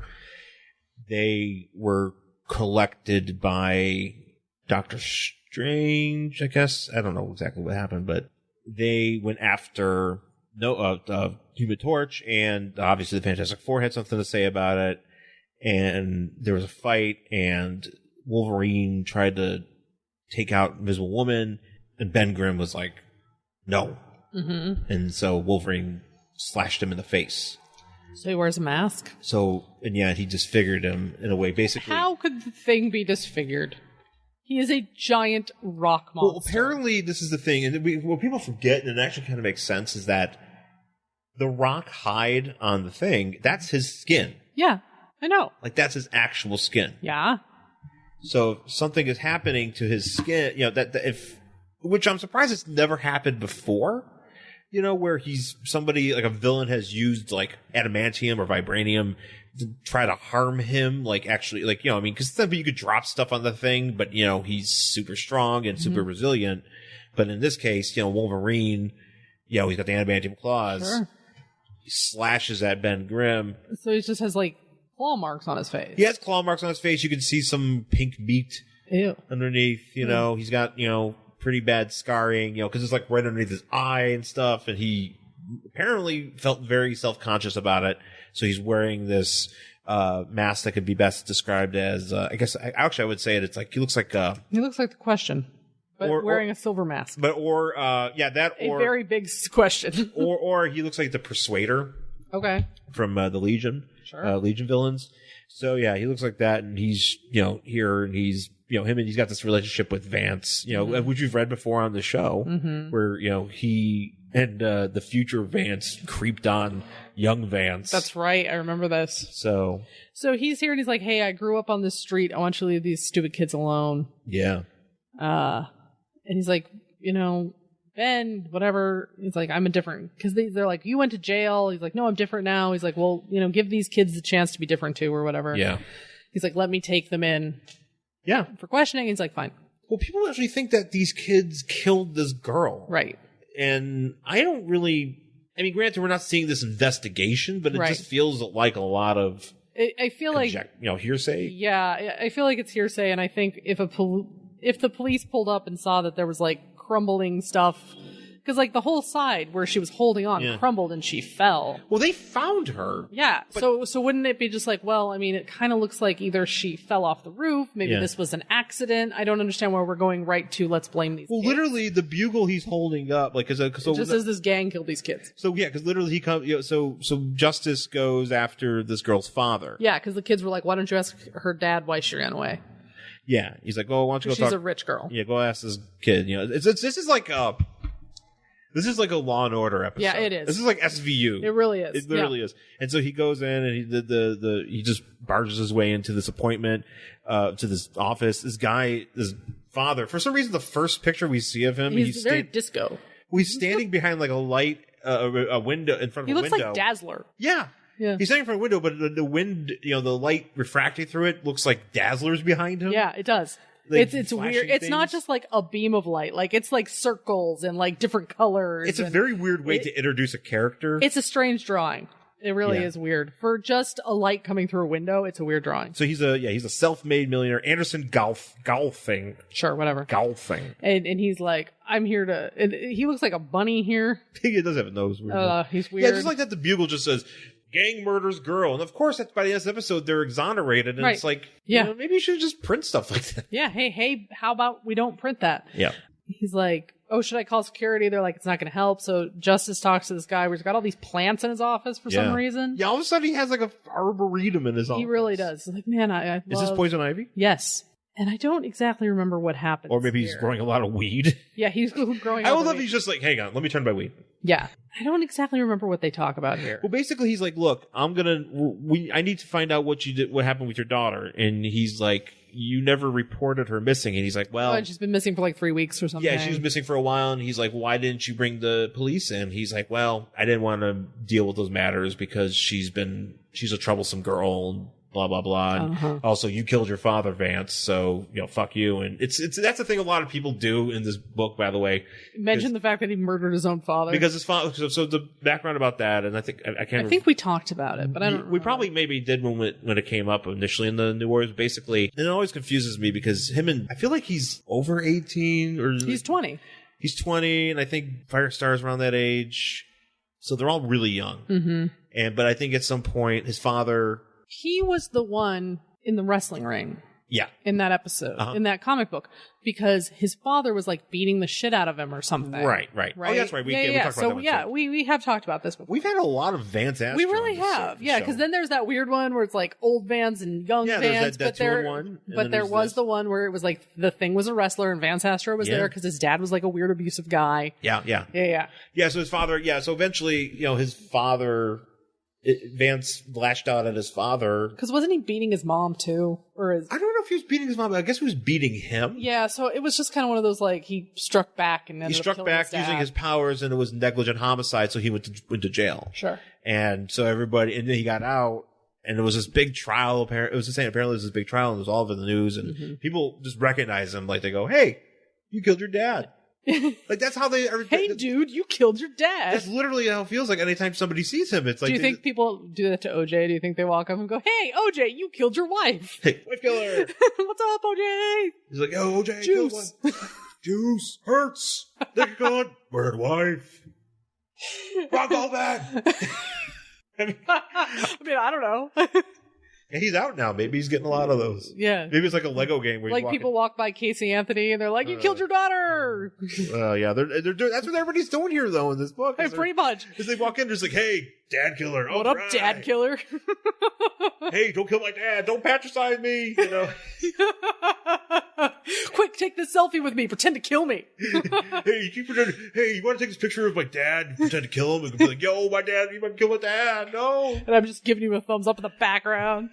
they were collected by Doctor Strange, I guess. I don't know exactly what happened, but they went after Human Torch, and obviously the Fantastic Four had something to say about it, and there was a fight, and Wolverine tried to take out Invisible Woman, and Ben Grimm was like, no. And so Wolverine slashed him in the face. So he wears a mask? He disfigured him in a way, basically. How could the Thing be disfigured? He is a giant rock monster. Well, apparently this is the thing, and what people forget, and it actually kind of makes sense, is that the rock hide on the Thing, that's his skin. Yeah, I know. Like, that's his actual skin. Yeah. So if something is happening to his skin, which I'm surprised it's never happened before, where somebody, like a villain has used like adamantium or vibranium to try to harm him, because you could drop stuff on the Thing, but he's super strong and super resilient. But in this case, Wolverine, he's got the adamantium claws. Sure. He slashes at Ben Grimm. So he just has like claw marks on his face. He has claw marks on his face. You can see some pink meat underneath. He's got pretty bad scarring. Because it's like right underneath his eye and stuff. And he apparently felt very self-conscious about it. So he's wearing this mask that could be best described as, I guess, I would say it's like, he looks like the Question. But wearing a silver mask. But, a very big question. or he looks like the Persuader. Okay. From the Legion. Sure. Legion villains. So yeah, he looks like that, and he's, here, and he's, him, and he's got this relationship with Vance, which we've read before on the show, where, he and the future Vance creeped on young Vance. That's right. I remember this. So he's here, and he's like, hey, I grew up on this street. I want you to leave these stupid kids alone. Yeah. And he's like, Ben, whatever. He's like, I'm a different, because they're like, you went to jail. He's like, no, I'm different now. He's like, well, give these kids the chance to be different too, or whatever. Yeah. He's like, let me take them in. Yeah. For questioning. He's like, fine. Well, people actually think that these kids killed this girl. Right. And I don't really, granted, we're not seeing this investigation, but it Right. just feels like a lot of, I feel like, hearsay. Yeah, I feel like it's hearsay, and I think if the police pulled up and saw that there was like crumbling stuff, because like the whole side where she was holding on crumbled and she fell. Well, they found her. Yeah, so wouldn't it be just like, well, it kind of looks like either she fell off the roof, maybe this was an accident. I don't understand why we're going right to let's blame these kids. Literally, the bugle he's holding up, like, it just says this gang killed these kids. So yeah, because literally he comes. So Justice goes after this girl's father. Yeah, because the kids were like, why don't you ask her dad why she ran away? Yeah, he's like, oh, why don't you go talk? She's a rich girl. Yeah, go ask this kid. This is like a Law and Order episode. Yeah, it is. This is like SVU. It really is. It literally is. And so he goes in and he just barges his way into this appointment, to this office. This father, for some reason, the first picture we see of him, he's very disco. He's standing behind like a light, a window in front of a window. He looks like Dazzler. Yeah. Yeah. He's standing in front of a window, but the wind, the light refracting through it looks like Dazzler's behind him. Yeah, it does. Like it's weird. It's not just like a beam of light. Like it's like circles and like different colors. It's a very weird way to introduce a character. It's a strange drawing. It really is weird. For just a light coming through a window, it's a weird drawing. So he's a self-made millionaire. Anderson Golfing. Sure, whatever. Golfing. And he's like, I'm here to... And he looks like a bunny here. He does have a nose. He's weird. Yeah, just like that, the bugle just says, gang murders girl. And of course, by the end of this episode, they're exonerated. And it's like, maybe you should just print stuff like that. Yeah, hey, how about we don't print that? Yeah. He's like, oh, should I call security? They're like, it's not going to help. So Justice talks to this guy where he's got all these plants in his office for some reason. Yeah, all of a sudden he has like a arboretum in his office. He really does. He's like, man, I Is this poison ivy? Yes. And I don't exactly remember what happened. Or maybe he's growing a lot of weed. Yeah, he's growing I would love he's just like, hang on, let me turn my weed. Yeah. I don't exactly remember what they talk about here. Well, basically he's like, look, I need to find out what happened with your daughter. And he's like, you never reported her missing. And he's like, well... and she's been missing for like 3 weeks or something. Yeah, she was missing for a while. And he's like, why didn't you bring the police in? He's like, well, I didn't want to deal with those matters because she's a troublesome girl and blah, blah, blah. And also, you killed your father, Vance. So, fuck you. And that's the thing a lot of people do in this book, by the way. Mention the fact that he murdered his own father. Because his father... So the background about that, and I think... I think we talked about it, but I don't... We probably maybe did when it came up initially in the New Warriors, basically. And it always confuses me because I feel like he's over 18 or... He's 20. He's 20, and I think Firestar's around that age. So they're all really young. Mm-hmm. But I think at some point, his father... He was the one in the wrestling ring. Yeah. In that episode, in that comic book, because his father was like beating the shit out of him or something. Right. Oh, that's right. We talked about that one. We have talked about this before. We've had a lot of Vance Astro. We really have. Yeah, because then there's that weird one where it's like old Vance and young Vance. There's that one. But there was the one where it was like the Thing was a wrestler and Vance Astro was there because his dad was like a weird abusive guy. Yeah. Yeah, so his father, so eventually, his father... Vance lashed out at his father. Because wasn't he beating his mom too? I don't know if he was beating his mom, but I guess he was beating him. Yeah, so it was just kind of one of those, like, he struck back and ended up killing his dad. Using his powers, and it was negligent homicide, so he went to jail. Sure. And so and then he got out, and it was this big trial. Apparently it was this big trial, and it was all over the news, and people just recognize him, like, they go, hey, you killed your dad. Like, that's how they... Hey, dude, you killed your dad. That's literally how it feels like anytime somebody sees him. It's like... Do you think people do that to OJ? Do you think they walk up and go, hey, OJ, you killed your wife? Hey, wife killer. What's up, OJ? He's like, oh, OJ, Juice. Killed one. Juice. Hurts. Think you're good. Murdered wife. Rock all that. I mean, I don't know. Yeah, he's out now. Maybe he's getting a lot of those. Yeah. Maybe it's like a Lego game where like people walk by Casey Anthony and they're like, "You killed your daughter." Yeah, they're doing. That's what everybody's doing here, though, in this book. Hey, pretty much. Is they walk in, just like, "Hey, dad killer. What up, dad killer?" Hey, don't kill my dad. Don't patronize me. You know. Quick, take this selfie with me. Pretend to kill me. Hey, you keep pretending. Hey, you want to take this picture of my dad? Pretend to kill him and be like, "Yo, my dad. You might kill my dad. No." And I'm just giving you a thumbs up in the background.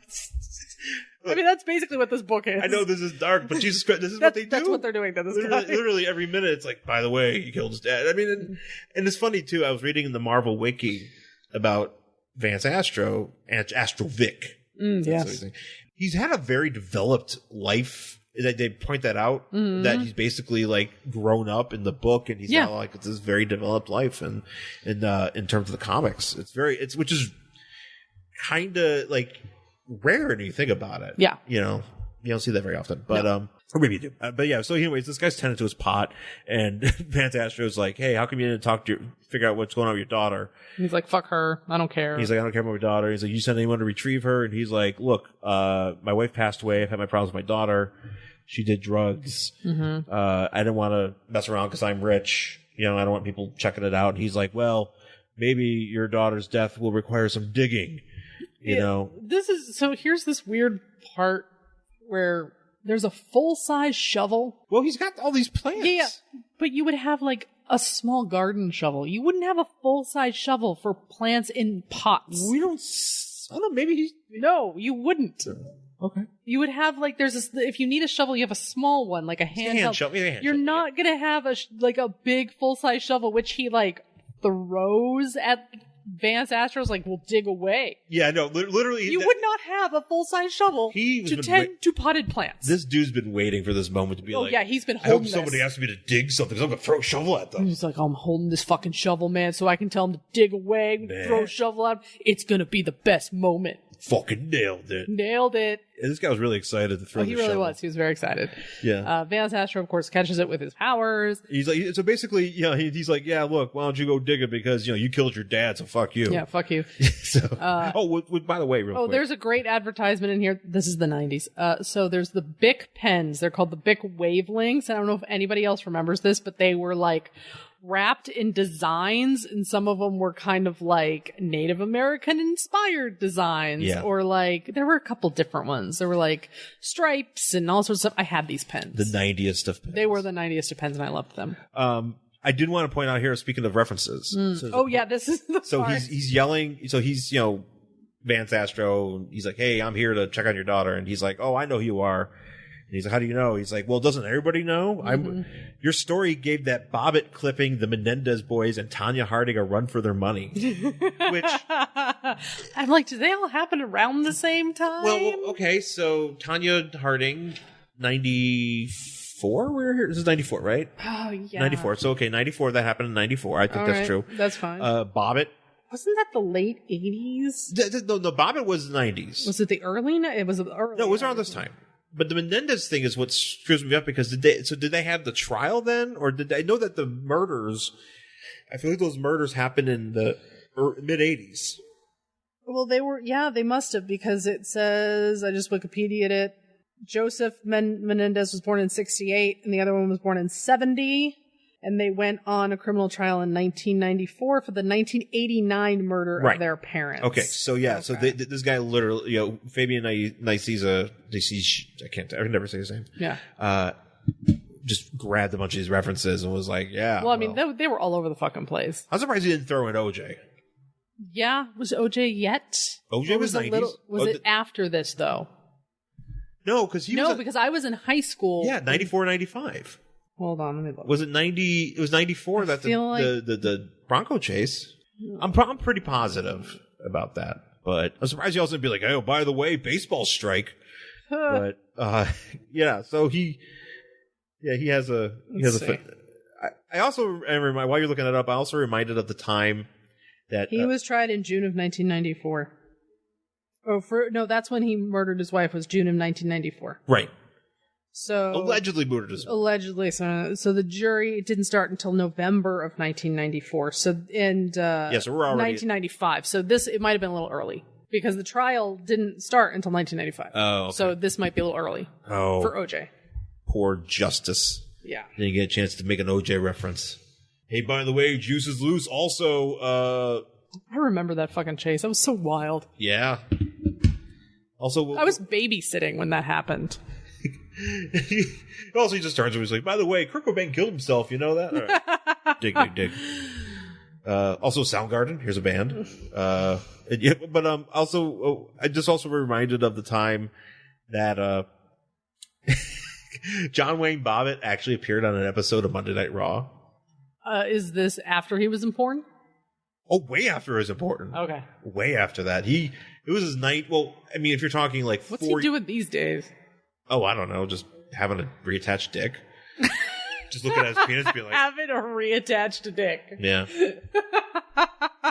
I mean, that's basically what this book is. I know this is dark, but Jesus Christ, this is what they do. That's what they're doing to this guy. Literally every minute, it's like, by the way, he killed his dad. I mean, and it's funny, too. I was reading in the Marvel Wiki about Vance Astro and Astrovic. Yes. He's had a very developed life. They point that out, that he's basically like grown up in the book, and he's now like this very developed life, and in terms of the comics, which is kind of like rare when you think about it. Yeah, you don't see that very often, but or maybe you do. But yeah, so anyways, this guy's tending to his pot, and Vance Astro's like, "Hey, how come you didn't figure out what's going on with your daughter?" And he's like, "Fuck her, I don't care." He's like, "I don't care about my daughter." He's like, "You sent anyone to retrieve her?" And he's like, "Look, my wife passed away. I've had my problems with my daughter. She did drugs. I didn't want to mess around because I'm rich. I don't want people checking it out." And he's like, "Well, maybe your daughter's death will require some digging." Here's this weird part where there's a full-size shovel. Well, he's got all these plants. Yeah, but you would have like a small garden shovel. You wouldn't have a full-size shovel for plants in pots. I don't know, maybe No, you wouldn't. Okay. You would have like if you need a shovel, you have a small one, like a hand shovel. You're not gonna have a big full-size shovel, which he like throws at Vance Astro's like, "We'll dig away." Yeah, no, literally. You would not have a full-size shovel to tend to potted plants. This dude's been waiting for this moment to be like, yeah, he's been I holding hope somebody asks me to dig something, so I'm going to throw a shovel at them. He's like, "I'm holding this fucking shovel, man, so I can tell him to dig away, throw a shovel at him. It's going to be the best moment." Fucking nailed it. And this guy was really excited to throw the shovel. He really was. He was very excited. Yeah. Vance Astro, of course, catches it with his powers. He's like, so basically, he's like, "Yeah, look, why don't you go dig it because, you killed your dad, so fuck you." Yeah, fuck you. So, by the way, real quick. There's a great advertisement in here. This is the 90s. So there's the Bic pens. They're called the Bic Wavelengths. I don't know if anybody else remembers this, but they were like wrapped in designs, and some of them were kind of like Native American inspired designs, or like there were a couple different ones. There were like stripes and all sorts of stuff. I had these pens. The 90st of pens. They were the 90st of pens, and I loved them. I did want to point out here, speaking of references. This is the so part. he's yelling. So he's Vance Astro. He's like, "Hey, I'm here to check on your daughter," and he's like, "Oh, I know who you are." And he's like, "How do you know?" He's like, "Well, doesn't everybody know? Your story gave that Bobbitt clipping, the Menendez boys, and Tanya Harding a run for their money." Which I'm like, do they all happen around the same time? Well, okay, so Tanya Harding, 94. We're here. This is 94, right? Oh yeah, 94. So 94. That happened in 94. I think that's true. That's fine. Bobbitt. Wasn't that the late 80s? No, Bobbitt was the 90s. Was it the early? It was the early. No, it was around this time. But the Menendez thing is what screws me up, because did they have the trial then, or did they know that the murders? I feel like those murders happened in the mid 80s. Well, they must have, because it says, I just Wikipedia'd it. Joseph Menendez was born in 68, and the other one was born in 70. And they went on a criminal trial in 1994 for the 1989 murder of their parents. Okay, so so this guy literally, Fabian Nicieza, I can never say his name. Yeah. Just grabbed a bunch of these references and was like, yeah. Well, I mean, they were all over the fucking place. I'm surprised he didn't throw in OJ. Yeah, was OJ yet? OJ was 90s. Was it after this, though? No, because because I was in high school. Yeah, 94, 95. Hold on, let me look. Was it 90? It was 94. That's the Bronco chase. I'm pretty positive about that, but I'm surprised you also didn't be like, "Oh, by the way, baseball strike." But so he has a I also remember, while you're looking it up, I also reminded of the time that he was tried in June of 1994. That's when he murdered his wife. Was June of 1994. Right. So allegedly murdered his wife. Allegedly, so the jury didn't start until November of 1994. So we're already 1995. So it might have been a little early. because the trial didn't start until 1995. Oh, okay. So this might be a little early for OJ. Poor Justice. Yeah. Didn't get a chance to make an OJ reference. Hey, by the way, Juice is Loose also, I remember that fucking chase. That was so wild. yeah. Also, I was babysitting when that happened. also, he just turns and he's like, by the way, Kurt Cobain killed himself. You know that? All right. Dig. Also, Soundgarden. Here's a band. Also, I just also reminded of the time that John Wayne Bobbitt actually appeared on an episode of Monday Night Raw. Is this after he was in porn? Oh, way after it was important. Okay. Way after that. It was his night. Well, I mean, if you're talking like What's he doing these days? Oh, I don't know. Just having a reattached dick. Just looking at his penis and being like... Having a reattached dick. Yeah.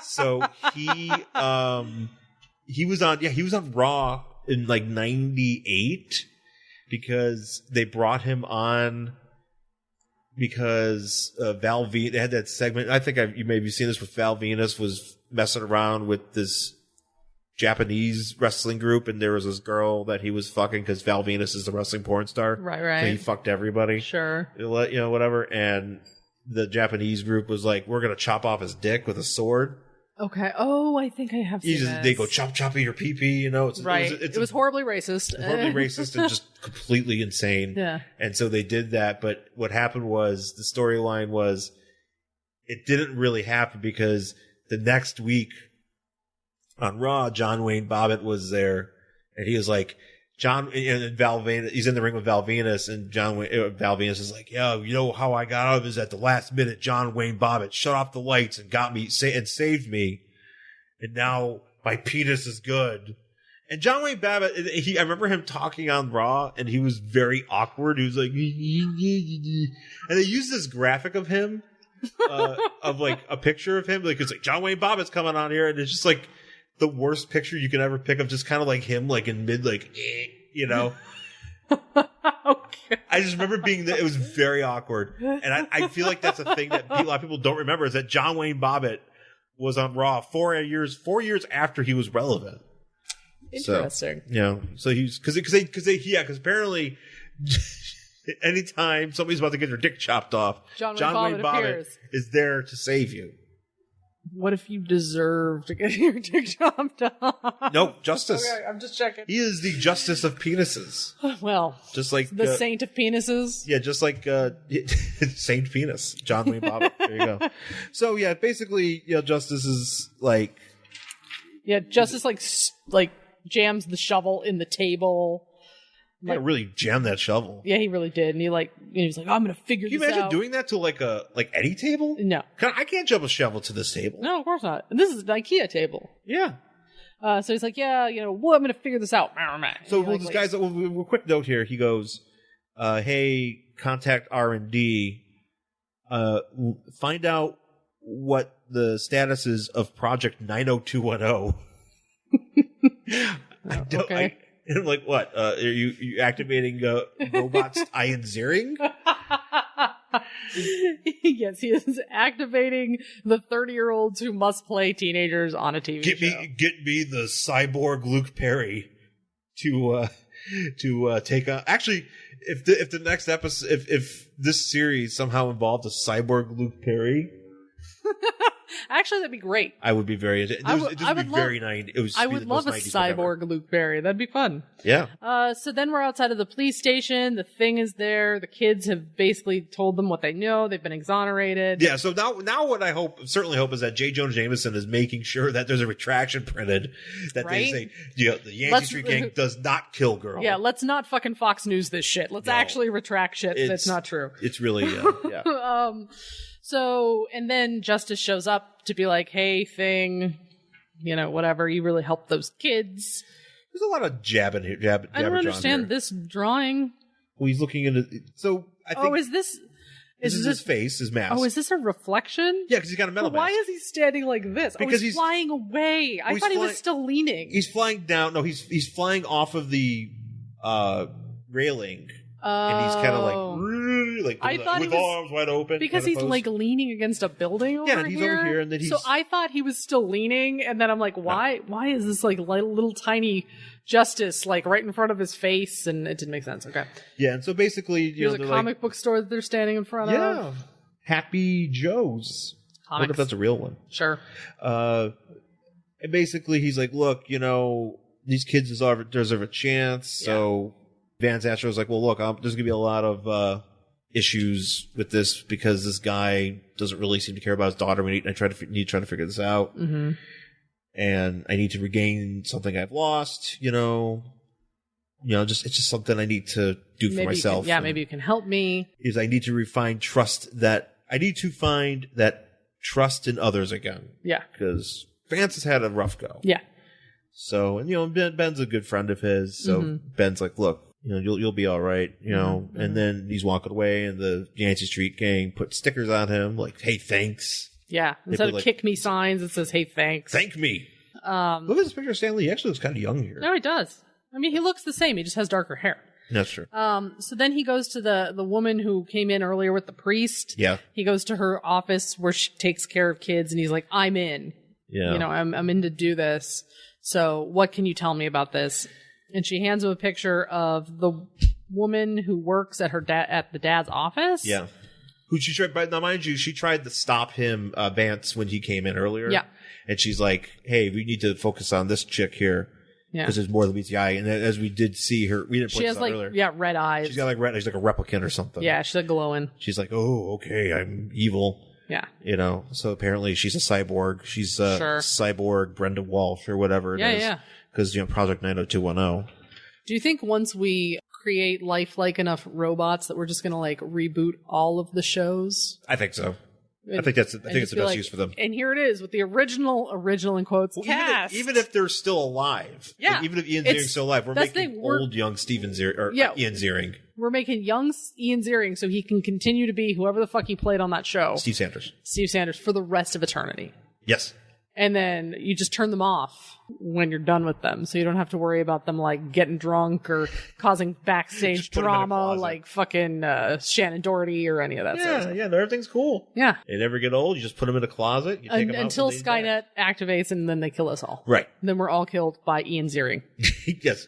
So he was on Raw in like 98 because they brought him on because Val Venus, they had that segment. I think you maybe seen this with Val Venus was messing around with this Japanese wrestling group, and there was this girl that he was fucking because Val Venus is the wrestling porn star. Right. So he fucked everybody. Sure. Whatever. And the Japanese group was like, we're going to chop off his dick with a sword. Okay. Oh, I think I have seen this. They go chop your pee-pee, you know. It was horribly racist. Horribly racist and just completely insane. Yeah. And so they did that, but what happened was, the storyline was, it didn't really happen because the next week on Raw, John Wayne Bobbitt was there, and he was like, and Val Venus, he's in the ring with Val Venus, and Val Venus is like, yeah, you know how I got out of it is at the last minute, John Wayne Bobbitt shut off the lights and got me and saved me, and now my penis is good. And John Wayne Bobbitt, I remember him talking on Raw, and he was very awkward. He was like, and they used this graphic of him, of like a picture of him, like it's like John Wayne Bobbitt's coming on here, and it's just like the worst picture you can ever pick of, just kind of like him, like in mid, like, you know. Okay. I just remember it was very awkward, and I feel like that's a thing that a lot of people don't remember, is that John Wayne Bobbitt was on Raw 4 years after he was relevant. Interesting. So he's because apparently anytime somebody's about to get their dick chopped off, John Wayne Bobbitt is there to save you. What if you deserve to get your dick chopped off? Nope, justice. Okay, I'm just checking. He is the justice of penises. Well, just like the saint of penises. Yeah, just like Saint Penis, John Wayne Bobbitt. There you go. So yeah, basically, justice is like. Yeah, justice like jams the shovel in the table. Yeah, really jammed that shovel. Yeah, he really did, and he was like, "I'm gonna figure this out." Can you imagine doing that to any table? No, I can't jump a shovel to this table. No, of course not. And this is an IKEA table. Yeah. So he's like, "Yeah, I'm gonna figure this out." So this guy's a quick note here. He goes, "Hey, contact R&D. Find out what the status is of Project 90210." Okay. And I'm like, what? Are you activating robots Ian Ziering? Yes, he is activating the 30-year-olds who must play teenagers on a TV show. Get me the cyborg Luke Perry to take on. Actually, if the next episode, if this series somehow involved a cyborg Luke Perry. Actually, that'd be great. I would be very into it. I would love a cyborg Luke Perry. That'd be fun. Yeah. So then we're outside of the police station. The Thing is there. The kids have basically told them what they know. They've been exonerated. Yeah. So now what I certainly hope is that J. Jonah Jameson is making sure that there's a retraction printed that they say, the Yancy Street Gang does not kill girls. Yeah. Let's not fucking Fox News this shit. Let's actually retract shit that's not true. It's really, yeah. So, and then Justice shows up to be like, "Hey, Thing, whatever, you really helped those kids." There's a lot of jabbing here. I don't understand this drawing. Well, he's looking into. So I think. Oh, is this his face, his mask? Oh, is this a reflection? Yeah, because he's got a metal mask. Why is he standing like this? Because he's flying away. I thought he was still leaning. He's flying down. No, he's flying off of the railing. And he's kind of like I thought with arms wide open. Because he's like leaning against a building over here. Yeah, and he's over here, and then he's... So I thought he was still leaning, and then I'm like, why is this like little tiny Justice like right in front of his face? And it didn't make sense. Okay. Yeah, and so basically, there's a comic book store that they're standing in front of. Yeah. Happy Joe's. Comics. I wonder if that's a real one. Sure. And basically, he's like, look, these kids deserve a chance. So Vance Astro was like, well, look, there's going to be a lot of issues with this because this guy doesn't really seem to care about his daughter. We need to try to figure this out. Mm-hmm. And I need to regain something I've lost, it's just something I need to do for myself. Maybe you can help me. Is I need to find that trust in others again. Yeah. Because Vance has had a rough go. Yeah. So, and Ben's a good friend of his. So Ben's like, look, you'll be all right, and then he's walking away and the Yancy Street Gang put stickers on him like, hey, thanks. Yeah. Instead of kick me signs, it says, hey, thanks. Thank me. Look at this picture of Stan Lee. He actually looks kind of young here. No, he does. I mean, he looks the same. He just has darker hair. That's true. So then he goes to the woman who came in earlier with the priest. Yeah. He goes to her office where she takes care of kids, and he's like, I'm in. Yeah. I'm in to do this. So what can you tell me about this? And she hands him a picture of the woman who works at the dad's office. Yeah. Who she tried, but now mind you, she tried to stop him, Vance, when he came in earlier. Yeah. And she's like, hey, we need to focus on this chick here. Yeah. Because there's more than meets the eye. And as we did see her, we didn't point this out earlier. She has red eyes. She's got like red eyes, like a replicant or something. Yeah, she's like glowing. She's like, oh, okay, I'm evil. Yeah. So apparently she's a cyborg. She's a cyborg Brenda Walsh or whatever it is. Yeah. Because, Project 90210. Do you think once we create lifelike enough robots that we're just going to like reboot all of the shows? I think so. I think it's the best use for them. And here it is with the original in quotes cast. Even if they're still alive. Yeah. Even if Ian Ziering's still alive, we're making old young Steven Ziering, or Ian Ziering. We're making young Ian Ziering so he can continue to be whoever the fuck he played on that show. Steve Sanders for the rest of eternity. Yes. And then you just turn them off when you're done with them, so you don't have to worry about them like getting drunk or causing backstage drama like fucking Shannon Doherty or any of that stuff. Yeah, everything's cool. Yeah. They never get old. You just put them in a closet. You take them out until Skynet activates, and then they kill us all. Right. And then we're all killed by Ian Ziering. Yes.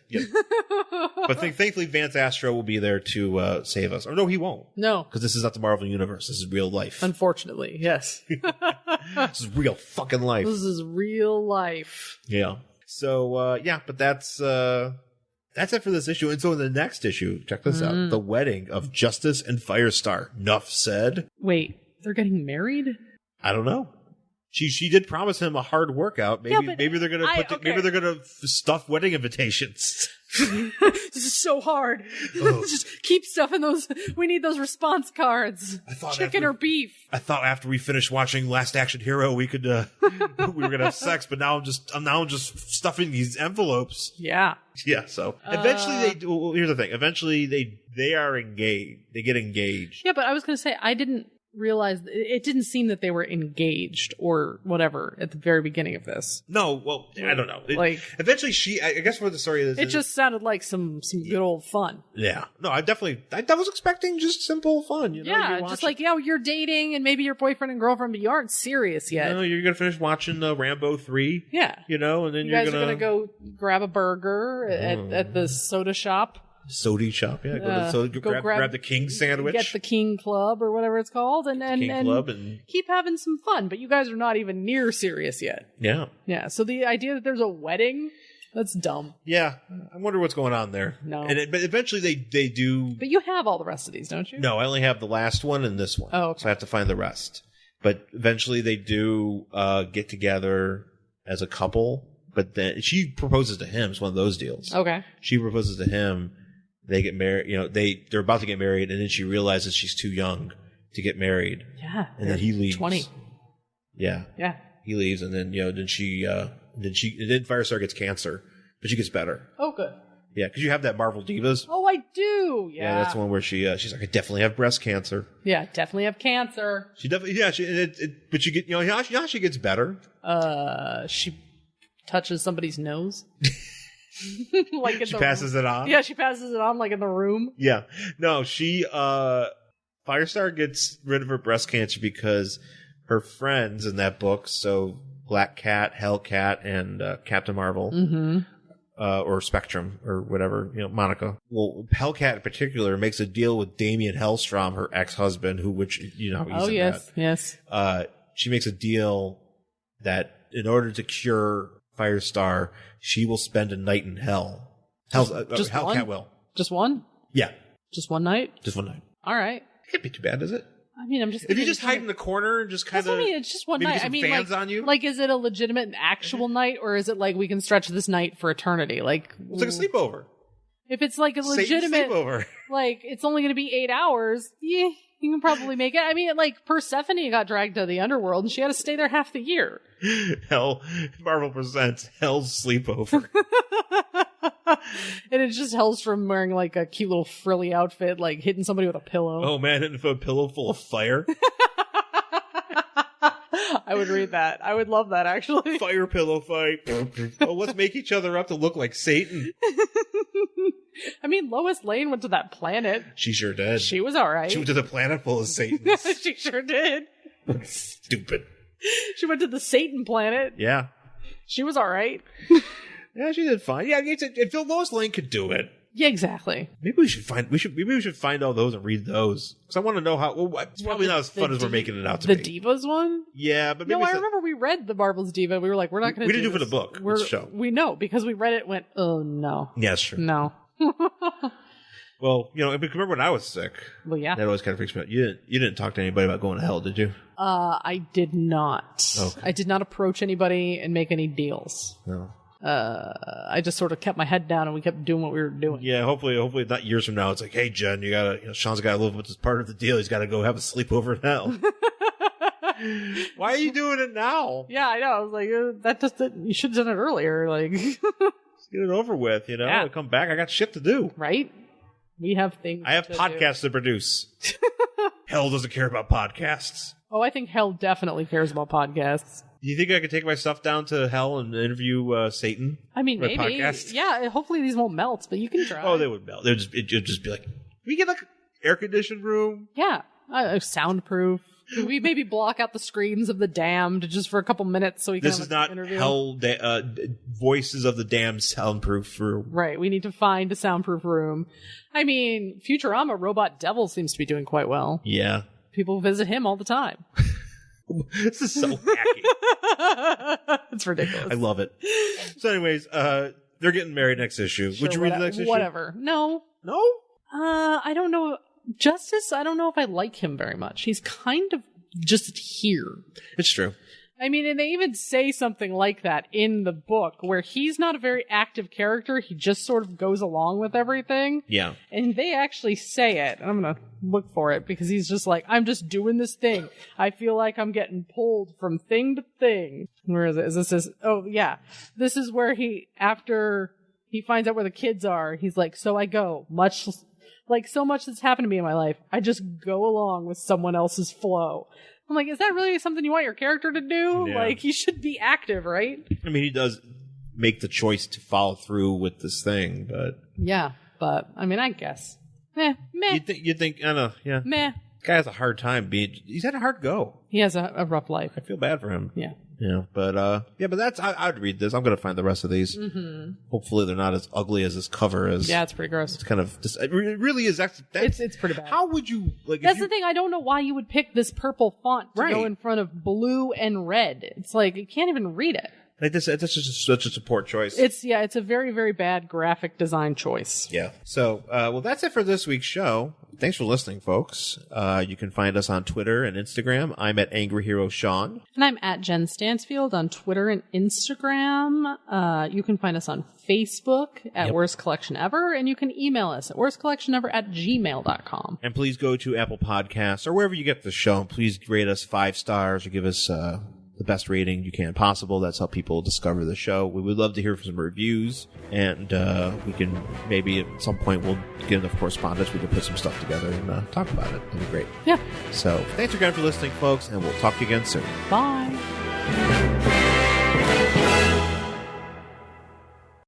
But thankfully, Vance Astro will be there to save us. Or no, he won't. No. Because this is not the Marvel Universe. This is real life. Unfortunately, yes. This is real fucking life. This is real life. Yeah. So, but that's it for this issue. And so in the next issue, check this out. The wedding of Justice and Firestar. Nuff said. Wait, they're getting married? I don't know. She did promise him a hard workout. Maybe they're gonna stuff wedding invitations. This is so hard. Just keep stuffing those. We need those response cards. Chicken or beef. I thought after we finished watching Last Action Hero, we could we were gonna have sex, but now I'm just stuffing these envelopes. Yeah. Yeah. So eventually they do. Well, here's the thing. Eventually they are engaged. They get engaged. Yeah, but I was gonna say I didn't realize it didn't seem that they were engaged or whatever at the very beginning of this. No, well, I don't know. Eventually I guess what the story is. It just sounded like some good old fun. Yeah. No, I was expecting just simple fun. Yeah, just like, you're dating and maybe your boyfriend and girlfriend, but you aren't serious yet. No, you're going to finish watching Rambo 3. Yeah. And then you guys are going to go grab a burger at the soda shop. Sody shop, yeah. Grab the King sandwich. Get the King Club or whatever it's called, and keep having some fun. But you guys are not even near serious yet. Yeah. Yeah. So the idea that there's a wedding, that's dumb. Yeah. I wonder what's going on there. No. But eventually they do. But you have all the rest of these, don't you? No, I only have the last one and this one. Oh, okay. So I have to find the rest. But eventually they do get together as a couple. But then she proposes to him. It's one of those deals. Okay. She proposes to him. They get married, they're about to get married, and then she realizes she's too young to get married. Yeah. And then he leaves. 20. Yeah. Yeah. He leaves, and then, then Firestar gets cancer, but she gets better. Oh, good. Yeah, because you have that Marvel Divas. Oh, I do. Yeah. That's the one where she's like, I definitely have breast cancer. Yeah, definitely have cancer. She definitely, but you get, how she gets better? She touches somebody's nose. Like in she passes it on? Yeah, she passes it on like in the room. Yeah. No, she, Firestar gets rid of her breast cancer because her friends in that book, so Black Cat, Hellcat, and Captain Marvel, or Spectrum, or whatever, Monica. Well, Hellcat in particular makes a deal with Damien Hellstrom, her ex-husband, he's yes. She makes a deal that in order to cure Firestar, she will spend a night in hell. Hellcat will. Just one? Yeah. Just one night? Just one night. All right. It can't be too bad, is it? I mean, I'm just. If you just hide in the corner and just kind of. It's just one night. Get some fans on you. Like, is it a legitimate and actual night, or is it like we can stretch this night for eternity? Like, it's like a sleepover. If it's like a legitimate sleepover, like it's only going to be 8 hours. Yeah, you can probably make it. I mean, like Persephone got dragged to the underworld, and she had to stay there half the year. Marvel presents Hell's Sleepover. And it's just Hellstrom wearing like a cute little frilly outfit, like hitting somebody with a pillow. Oh man, hitting a pillow full of fire. I would read that. I would love that, actually. Fire pillow fight. Oh, let's make each other up to look like Satan. I mean, Lois Lane went to that planet. She sure did. She was all right. She went to the planet full of Satans. She sure did. Stupid. She went to the Satan planet. Yeah. She was all right. Yeah, she did fine. Yeah, if Lois Lane could do it. Yeah, exactly. Maybe we should find all those and read those, because I want to know how. Well, it's probably not as fun as we're making it out to be. The Divas one? Yeah, but maybe I remember we read the Marvel's Diva. We were like, we're not going to. We didn't do it for the book. It's a show. We know because we read it. And went, oh no. Yeah, that's true. No. Well, remember when I was sick? Well, yeah. That always kind of freaks me out. You didn't talk to anybody about going to hell, did you? I did not. Okay. I did not approach anybody and make any deals. No. I just sort of kept my head down and we kept doing what we were doing. Yeah, hopefully not years from now. It's like, hey, Jen, Sean's got to live with this part of the deal. He's got to go have a sleepover in hell. Why are you doing it now? Yeah, I know. I was like, you should have done it earlier. Like, let's get it over with. Yeah. I come back. I got shit to do. Right? We have things. I have podcasts to produce. Hell doesn't care about podcasts. Oh, I think Hell definitely cares about podcasts. Do you think I could take my stuff down to Hell and interview Satan? I mean, maybe. Podcast? Yeah, hopefully these won't melt, but you can try. Oh, they would melt. It'd just be like, we get like an air-conditioned room? Yeah. Soundproof. We maybe block out the screams of the damned just for a couple minutes so we can This is not interview. Hell Voices of the Damned soundproof room. Right. We need to find a soundproof room. I mean, Futurama Robot Devil seems to be doing quite well. Yeah. People visit him all the time. This is so hacky. It's ridiculous. I love it. So anyways, they're getting married next issue. Sure, Would you read the next issue? Whatever. No. No? I don't know. Justice, I don't know if I like him very much. He's kind of just here. It's true. I mean, and they even say something like that in the book, where he's not a very active character. He just sort of goes along with everything. Yeah. And they actually say it. And I'm going to look for it because he's just like, I'm just doing this thing. I feel like I'm getting pulled from thing to thing. Where is it? Is this? Oh, yeah. This is where after he finds out where the kids are, he's like, so I go. So much that's happened to me in my life. I just go along with someone else's flow. I'm like, is that really something you want your character to do? Yeah. Like, he should be active, right? I mean, he does make the choice to follow through with this thing, but... Yeah, but, I mean, I guess. Meh. You'd think, I don't know, yeah. Meh. Guy has a hard time he's had a hard go. He has a rough life. I feel bad for him. Yeah. Yeah, but that's, I'd read this. I'm going to find the rest of these. Mm-hmm. Hopefully they're not as ugly as this cover is. Yeah, it's pretty gross. It's kind of, it really is. It's pretty bad. How would you, that's the thing. I don't know why you would pick this purple font to Right. go in front of blue and red. It's like, you can't even read it. Like this, it's just such a support choice. It's a very, very bad graphic design choice. Yeah. So, well, that's it for this week's show. Thanks for listening, folks. You can find us on Twitter and Instagram. I'm at Angry Hero Sean. And I'm at Jen Stansfield on Twitter and Instagram. You can find us on Facebook at Worst Collection Ever, and you can email us at worstcollectionever@gmail.com. And please go to Apple Podcasts or wherever you get the show. Please rate us 5 stars or give us the best rating you can possible. That's how people discover the show. We would love to hear some reviews, and we can maybe at some point we'll get enough correspondence. We can put some stuff together and talk about it. That'd be great. Yeah. So thanks again for listening, folks, and we'll talk to you again soon. Bye.